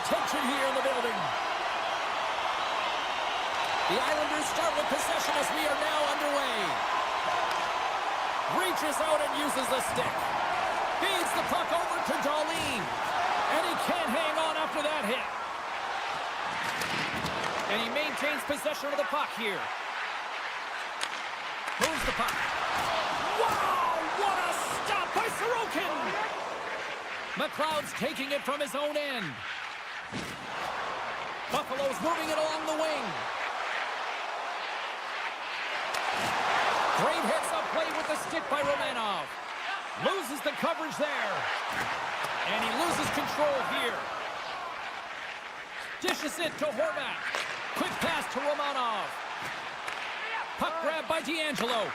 tension here in the building. The Islanders start with possession as we are now underway. Reaches out and uses the stick. Feeds the puck over to Darlene. And he can't hang on after that hit. And he maintains possession of the puck here. Moves the puck. Wow! What a stop by Sorokin! McLeod's taking it from his own end. Buffalo's moving it along the wing. Great heads-up play with the stick by Romanov. Loses the coverage there. And he loses control here. Dishes it to Horvat. Quick pass to Romanov. Puck grab by D'Angelo.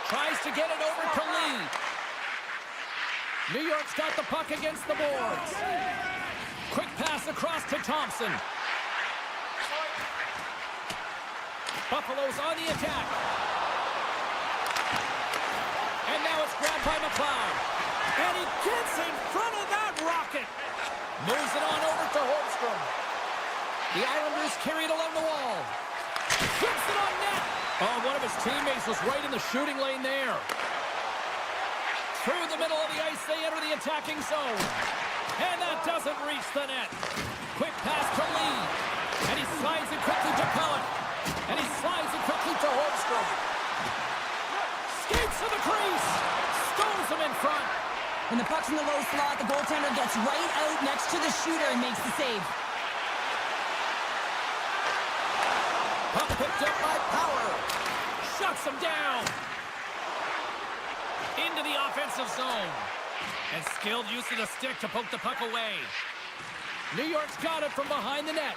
Tries to get it over to Lee. New York's got the puck against the boards. Quick pass across to Thompson. Buffalo's on the attack. And now it's grabbed by McLeod. And he gets in front of that rocket. Moves it on over to Holmstrom. The Islanders carry it along the wall. Flips it on net. Oh, one of his teammates was right in the shooting lane there. Through the middle of the ice, they enter the attacking zone. And that doesn't reach the net. Quick pass to Lee. And he slides it quickly to Pellick. And he slides it quickly to Holmstrom. Skates to the crease. Stones him in front. When the puck's in the low slot, the goaltender gets right out next to the shooter and makes the save. Puck picked up by Power. Shuts him down. Into the offensive zone. And skilled use of the stick to poke the puck away. New York's got it from behind the net.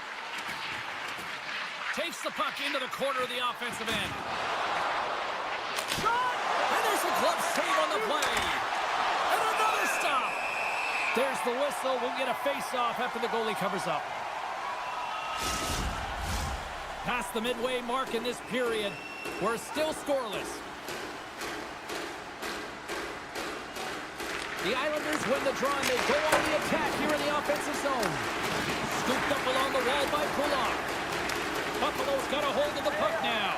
Takes the puck into the corner of the offensive end. Shot! And there's a glove save on the play. And another stop. There's the whistle. We'll get a face-off after the goalie covers up. Past the midway mark in this period. We're still scoreless. The Islanders win the draw and they go on the attack here in the offensive zone. Scooped up along the wall by Kulak. Buffalo's got a hold of the puck now.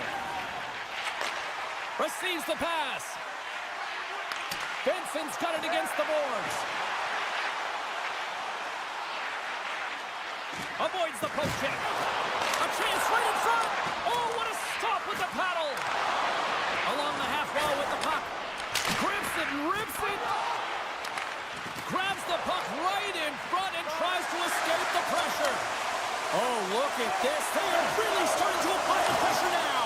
Receives the pass. Benson's got it against the boards. Avoids the poke check. A chance right in front. Oh, what a stop with the paddle. Along the half wall with the puck. Grips it and rips it. Grabs the puck right in front and tries to escape the pressure. Oh, look at this. They are really starting to apply the pressure now.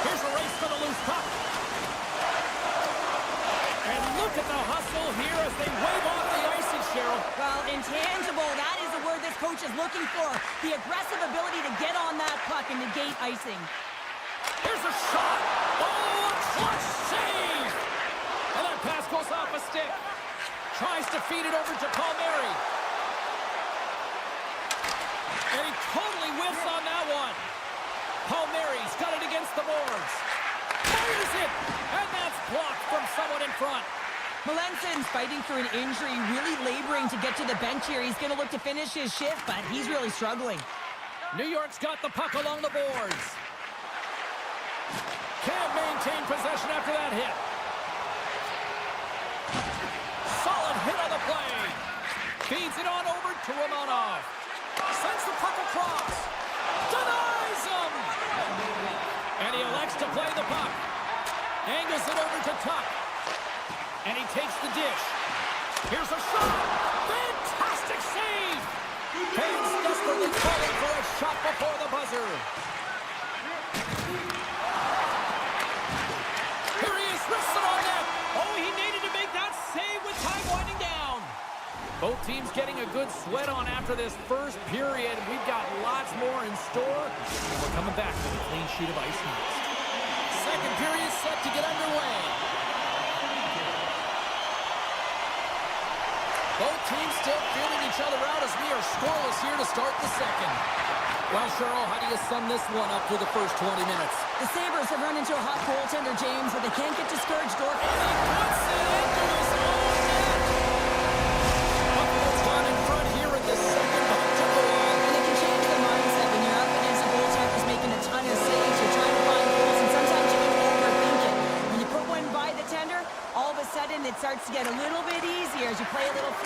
Here's a race for the loose puck. And look at the hustle here as they wave off the icing, Cheryl. Well, intangible. That is the word this coach is looking for. The aggressive ability to get on that puck and negate icing. Here's a shot. Oh, a clutch save. And that pass goes off a stick. Tries to feed it over to Palmieri. And he totally whiffs on that one. Palmieri's got it against the boards. Fires it. And that's blocked from someone in front. Melansson's fighting through an injury, really laboring to get to the bench here. He's going to look to finish his shift, but he's really struggling. New York's got the puck along the boards. Can't maintain possession after that hit. Solid hit on the play. Feeds it on over to Romanov. Sends the puck across. Denies him. And he elects to play the puck. Angles it over to Tuck. And he takes the dish. Here's a shot. Fantastic save. Kane's desperately calling for a shot before the buzzer. Here he is, wristed on net. Oh, he needed to make that save with time winding down. Both teams getting a good sweat on after this first period. We've got lots more in store. And we're coming back with a clean sheet of ice next. Second period set to get underway. Both teams still feeling each other out as we are scoreless here to start the second. Well, Cheryl, how do you sum this one up through the first 20 minutes? The Sabres have run into a hot goaltender, James, but they can't get discouraged or... And he puts it into his own net.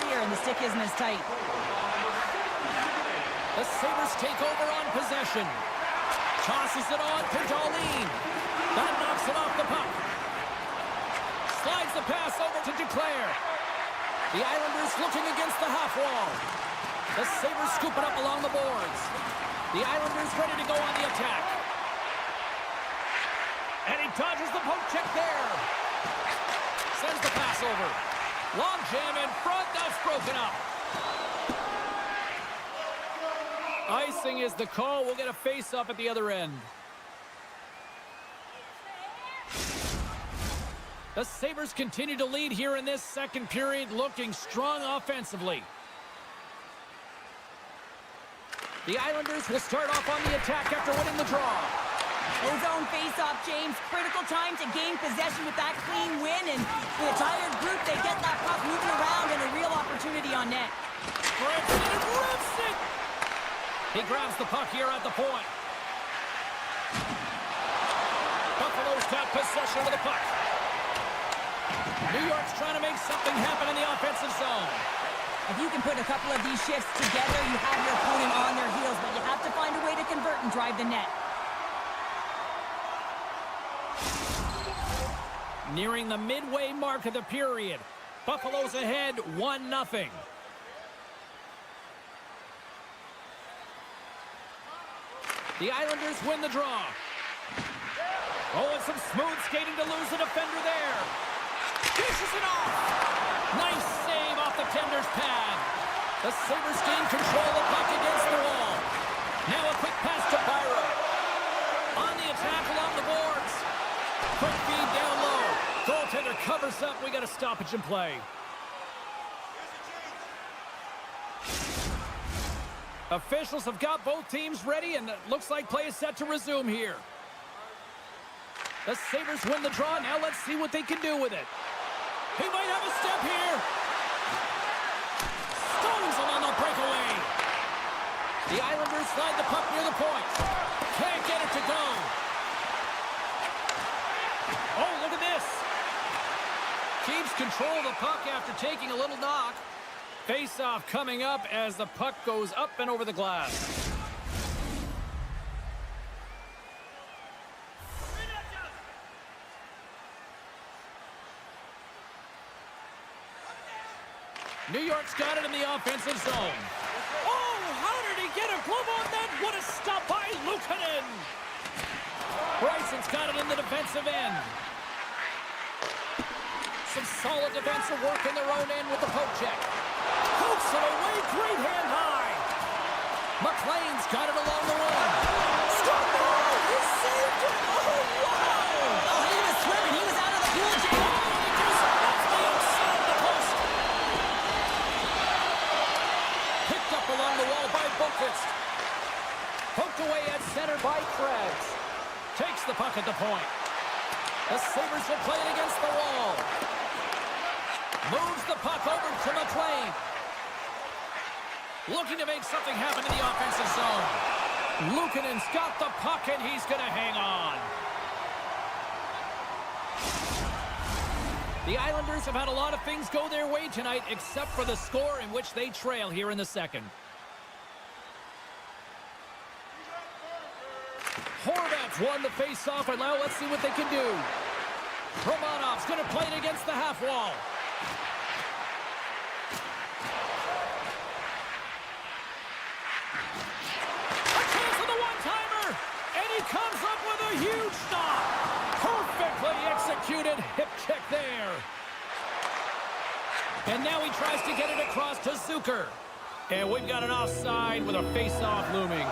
clear and the stick isn't as tight. The Sabres take over on possession. Tosses it on to Darlene. That knocks it off the puck. Slides the pass over to Duclair. The Islanders looking against the half wall. The Sabres scoop it up along the boards. The Islanders ready to go on the attack. And he dodges the poke check there. Sends the pass over. Long jam in front. That's broken up. Icing is the call. We'll get a face-off at the other end. The Sabres continue to lead here in this second period, looking strong offensively. The Islanders will start off on the attack after winning the draw. Ozone face-off, James. Critical time to gain possession with that clean win, and with a tired group, they get that puck moving around and a real opportunity on net. Grips it and rips it! He grabs the puck here at the point. Buffalo's got possession of the puck. New York's trying to make something happen in the offensive zone. If you can put a couple of these shifts together, you have your opponent on their heels, but you have to find a way to convert and drive the net. Nearing the midway mark of the period. Buffalo's ahead 1-0. The Islanders win the draw. Oh, and some smooth skating to lose the defender there. Dishes it off. Nice save off the tender's pad. The Sabres gain control of the puck against the wall. Now a quick pass to Byron. On the attack along the boards. Quick feed down low. Goaltender covers up. We got a stoppage in play. Officials have got both teams ready, and it looks like play is set to resume here. The Sabres win the draw. Now let's see what they can do with it. He might have a step here. Stones him on the breakaway. The Islanders slide the puck near the point. Can't get it to go. Oh, look at this. Keeps control of the puck after taking a little knock. Face-off coming up as the puck goes up and over the glass. New York's got it in the offensive zone. Oh, how did he get a glove on that? What a stop by Luukkonen. Bryson's got it in the defensive end. Some solid defensive work in their own end with the poke check. Pokes it away, great hand high. McLean's got it along the wing. Stop it! He saved it! Oh, wow! Oh, he was swimming. He was out of the pool, James. That's the outside the post. Picked up along the wall by Boqvist. Poked away at center by Krebs. Takes the puck at the point. The Sabres will play it against the wall. Moves the puck over to McLean. Looking to make something happen in the offensive zone. Luukkonen's got the puck, and he's going to hang on. The Islanders have had a lot of things go their way tonight, except for the score in which they trail here in the second. Horvat's won the face-off, and now let's see what they can do. Romanov's going to play it against the half wall. A chance for the one-timer, and he comes up with a huge stop. Perfectly executed hip check there. And now he tries to get it across to Zucker. And we've got an offside with a face-off looming.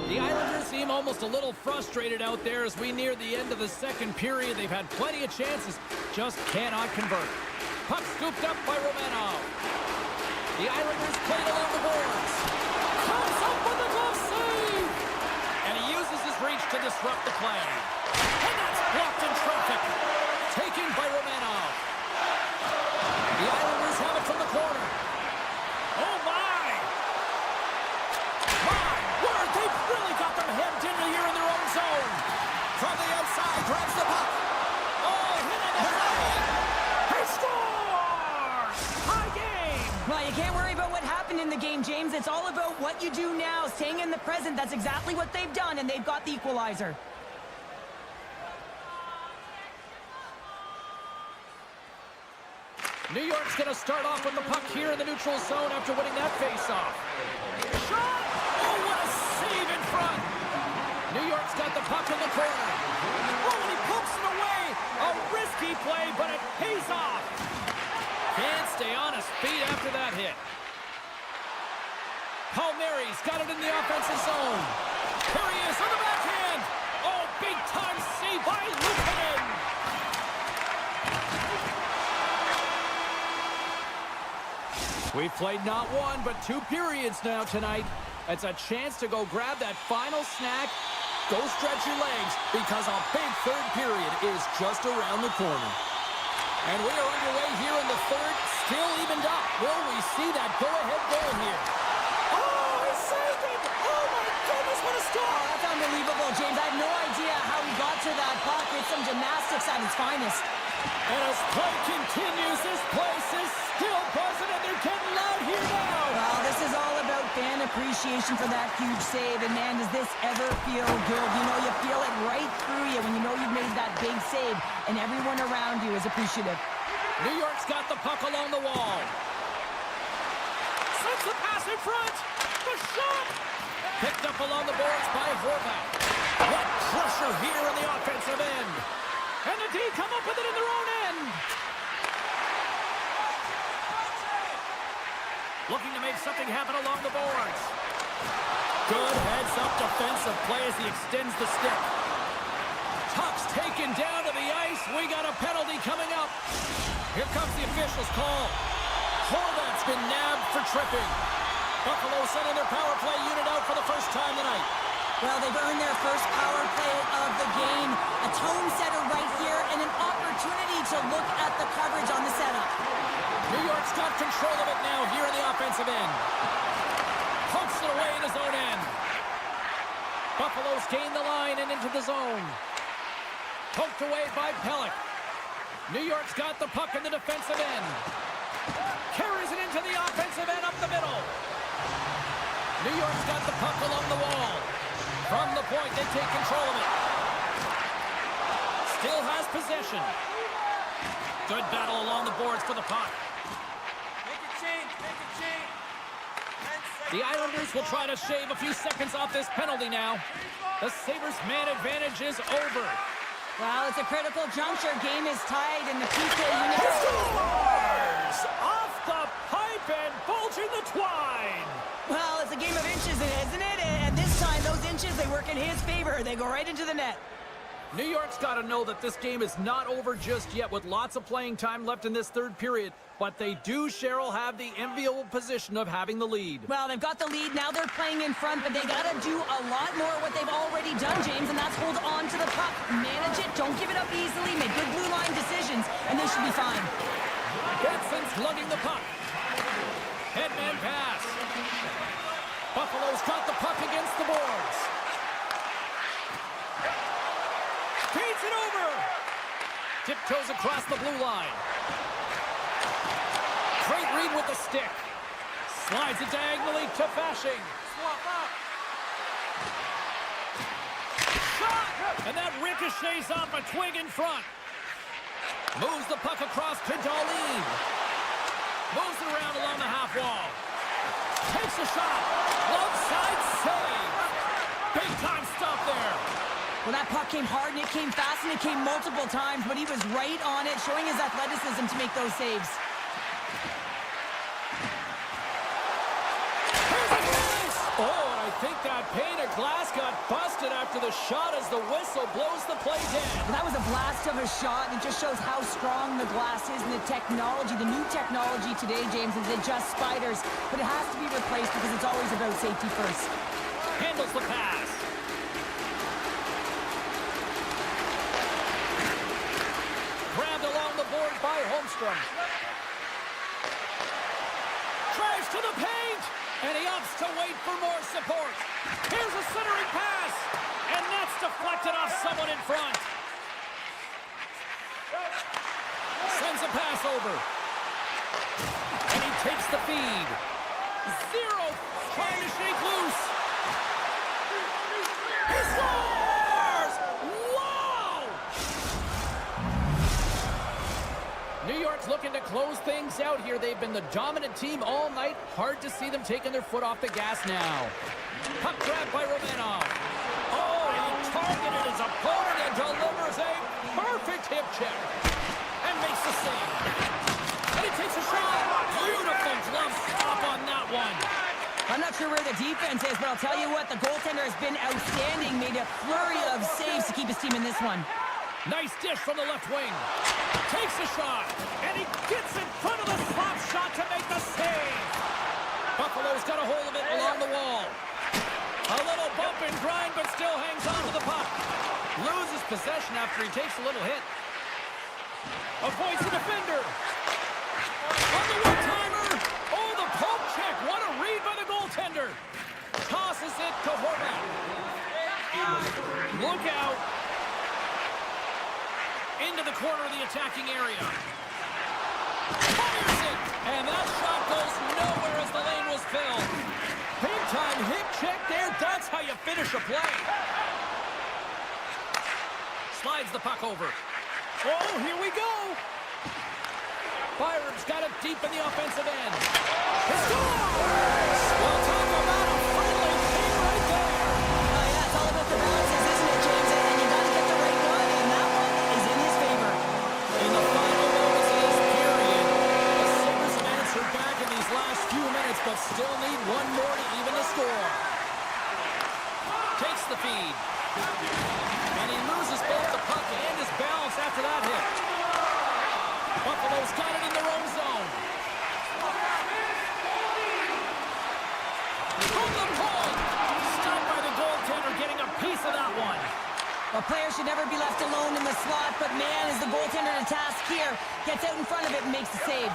The Islanders seem almost a little frustrated out there as we near the end of the second period. They've had plenty of chances, just cannot convert. Puck scooped up by Romanov. The Islanders play it along the boards. Comes up with a glove save! And he uses his reach to disrupt the play. And that's blocked in traffic. Taken by Romanov. The Islanders have it from the corner. Oh, my! They've really got them hemmed in here in their own zone. From the outside, grabs the puck. Oh, hit on the play. He scores! Well, you can't worry about what happened in the game, James. It's all about what you do now, staying in the present. That's exactly what they've done, and they've got the equalizer. New York's going to start off with the puck here in the neutral zone after winning that faceoff. Shot! Oh, what a save in front! New York's got the puck in the corner. Oh, and he pokes it away! A risky play, but it pays off! Can't stay on his feet after that hit. Palmieri's got it in the offensive zone. Here he is on the backhand! Oh, big-time save by Luukkonen! We've played not one, but 2 periods now tonight. It's a chance to go grab that final snack. Go stretch your legs, because a big third period is just around the corner. And we are underway here in the third, still evened up. Will we see that go-ahead goal here? Oh, he saved it! Oh, my goodness, what a stop! Oh, that's unbelievable, James. I have no idea how he got to that puck. It's some gymnastics at its finest. And as play continues, this place is still buzzing, and they're getting loud here now. Well, this is all about fan appreciation for that huge save. And, man, does this ever feel good? You know, you feel it right through you when you know you've made that big save, and everyone around you is appreciative. New York's got the puck along the wall. Sends the pass in front. The shot! Picked up along the boards by Horvat. What pressure here in the offensive end. And the D come up with it in their own end. Looking to make something happen along the boards. Good heads-up defensive play as he extends the stick. Puck's taken down to the ice. We got a penalty coming up. Here comes the official's call. Horvat's been nabbed for tripping. Buffalo sending their power play unit out for the first time tonight. Well, they've earned their first power play of the game. A tone setter right here and an opportunity to look at the coverage on the setup. New York's got control of it now here in the offensive end. Pumps it away in his own end. Buffalo's gained the line and into the zone. Poked away by Pellick. New York's got the puck in the defensive end. Carries it into the offensive end up the middle. New York's got the puck along the wall. From the point, they take control of it. Still has possession. Good battle along the boards for the puck. Make a change, make a change. The Islanders will try to shave a few seconds off this penalty now. The Sabres' man advantage is over. Well, it's a critical juncture. Game is tied, and the PK unit... Scores! Off the pipe and bulging the twine! Well, it's a game of inches, isn't it? And this time, those inches, they work in his favor. They go right into the net. New York's got to know that this game is not over just yet with lots of playing time left in this third period. But they do, Cheryl, have the enviable position of having the lead. Well, they've got the lead. Now they're playing in front, but they got to do a lot more of what they've already done, James, and that's hold on to the puck. Manage it. Don't give it up easily. Make good blue line decisions, and they should be fine. Benson's lugging the puck. Headman pass. Buffalo's got the puck against the boards. Feeds it over. Tiptoes across the blue line. Great read with the stick. Slides it diagonally to Fashing. Swap up. Shot! And that ricochets off a twig in front. Moves the puck across to Darlene. Moves it around along the half wall. Takes a shot. Left side save. Big time stop there. Well, that puck came hard, and it came fast, and it came multiple times, but he was right on it, showing his athleticism to make those saves. Oh, and I think that pane of glass got busted after the shot as the whistle blows the play dead. Well, that was a blast of a shot, and it just shows how strong the glass is and the technology. The new technology today, James, is it just spiders, but it has to be replaced because it's always about safety first. Handles the pass. Grabbed along the board by Holmstrom. Drives to the paint, and he opts to wait for more support. Here's a centering pass, and that's deflected off someone in front. Sends a pass over. And he Takes the feed. Zero. Trying to shake loose. He scores! Wow! New York's looking to close things out here. They've been the dominant team all night. Hard to see them taking their foot off the gas now. Puck grab by Romanov. Oh, he targeted his opponent and delivers a perfect hip check. And makes the save. And he takes a shot. Beautiful glove stop on that one. I'm not sure where the defense is, but I'll tell you what, the goaltender has been outstanding. Made a flurry of saves to keep his team in this one. Nice dish from the left wing. Takes a shot. And he gets in front of the slap shot to make the save. Buffalo's got a hold of it along the wall. A little bump and grind, but still hangs on to the puck. Loses possession after he takes a little hit. Avoids the defender. On the one-timer. Oh, the poke check. What a read by the goaltender. Tosses it to Horvat. Look out. Into the corner of the attacking area. Fires it. And that shot goes nowhere as the lane was filled. Big-time hip check there. That's how you finish a play. Slides the puck over. Oh, here we go. Byron's got it deep in the offensive end. He scores! We'll talk about a friendly thing right there. Yeah, it's all about the balances, isn't it, James? And you got to get the right one, and that one is in his favor. In the final moments of this period, the Sabres have answered back in these last few minutes, but still need one more to even the score. Takes the feed. And he loses both the puck and his balance after that hit. Buffalo's got it in their own zone. From the point. Stopped by the goaltender, getting a piece of that one. A player should never be left alone in the slot, but man, is the goaltender to task here. Gets out in front of it and makes the save.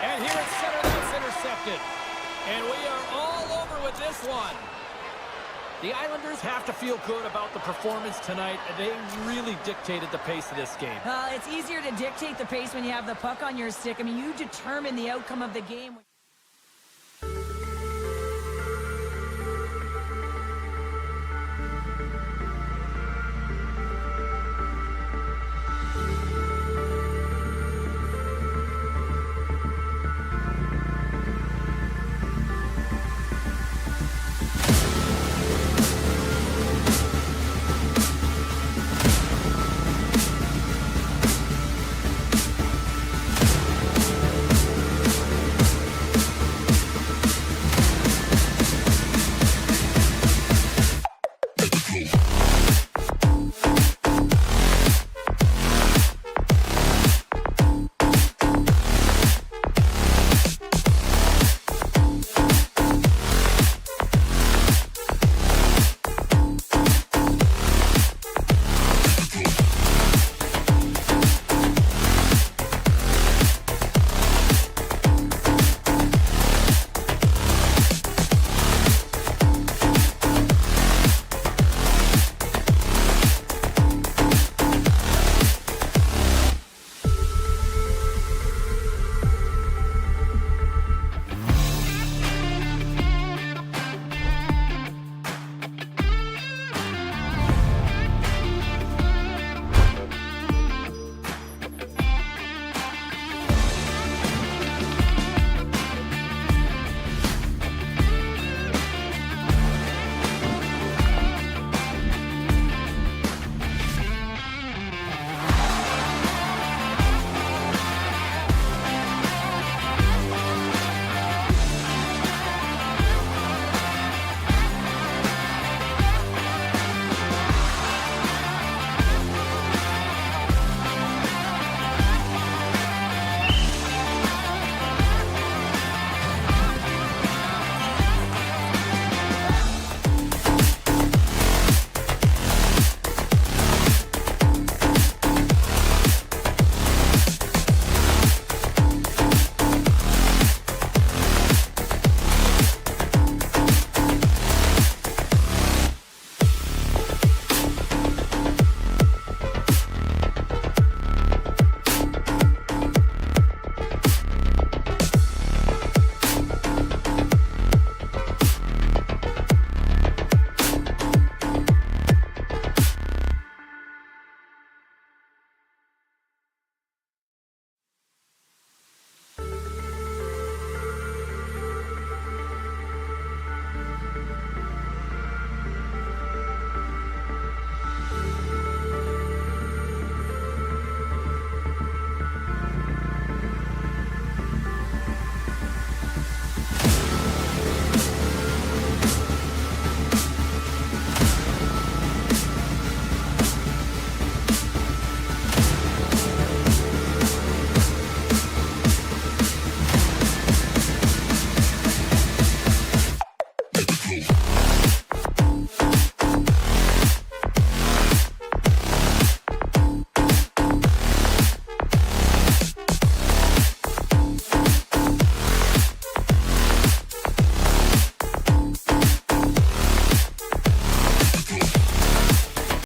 And here at center, that's intercepted. And we are all over with this one. The Islanders have to feel good about the performance tonight. They really dictated the pace of this game. It's easier to dictate the pace when you have the puck on your stick. I mean, you determine the outcome of the game.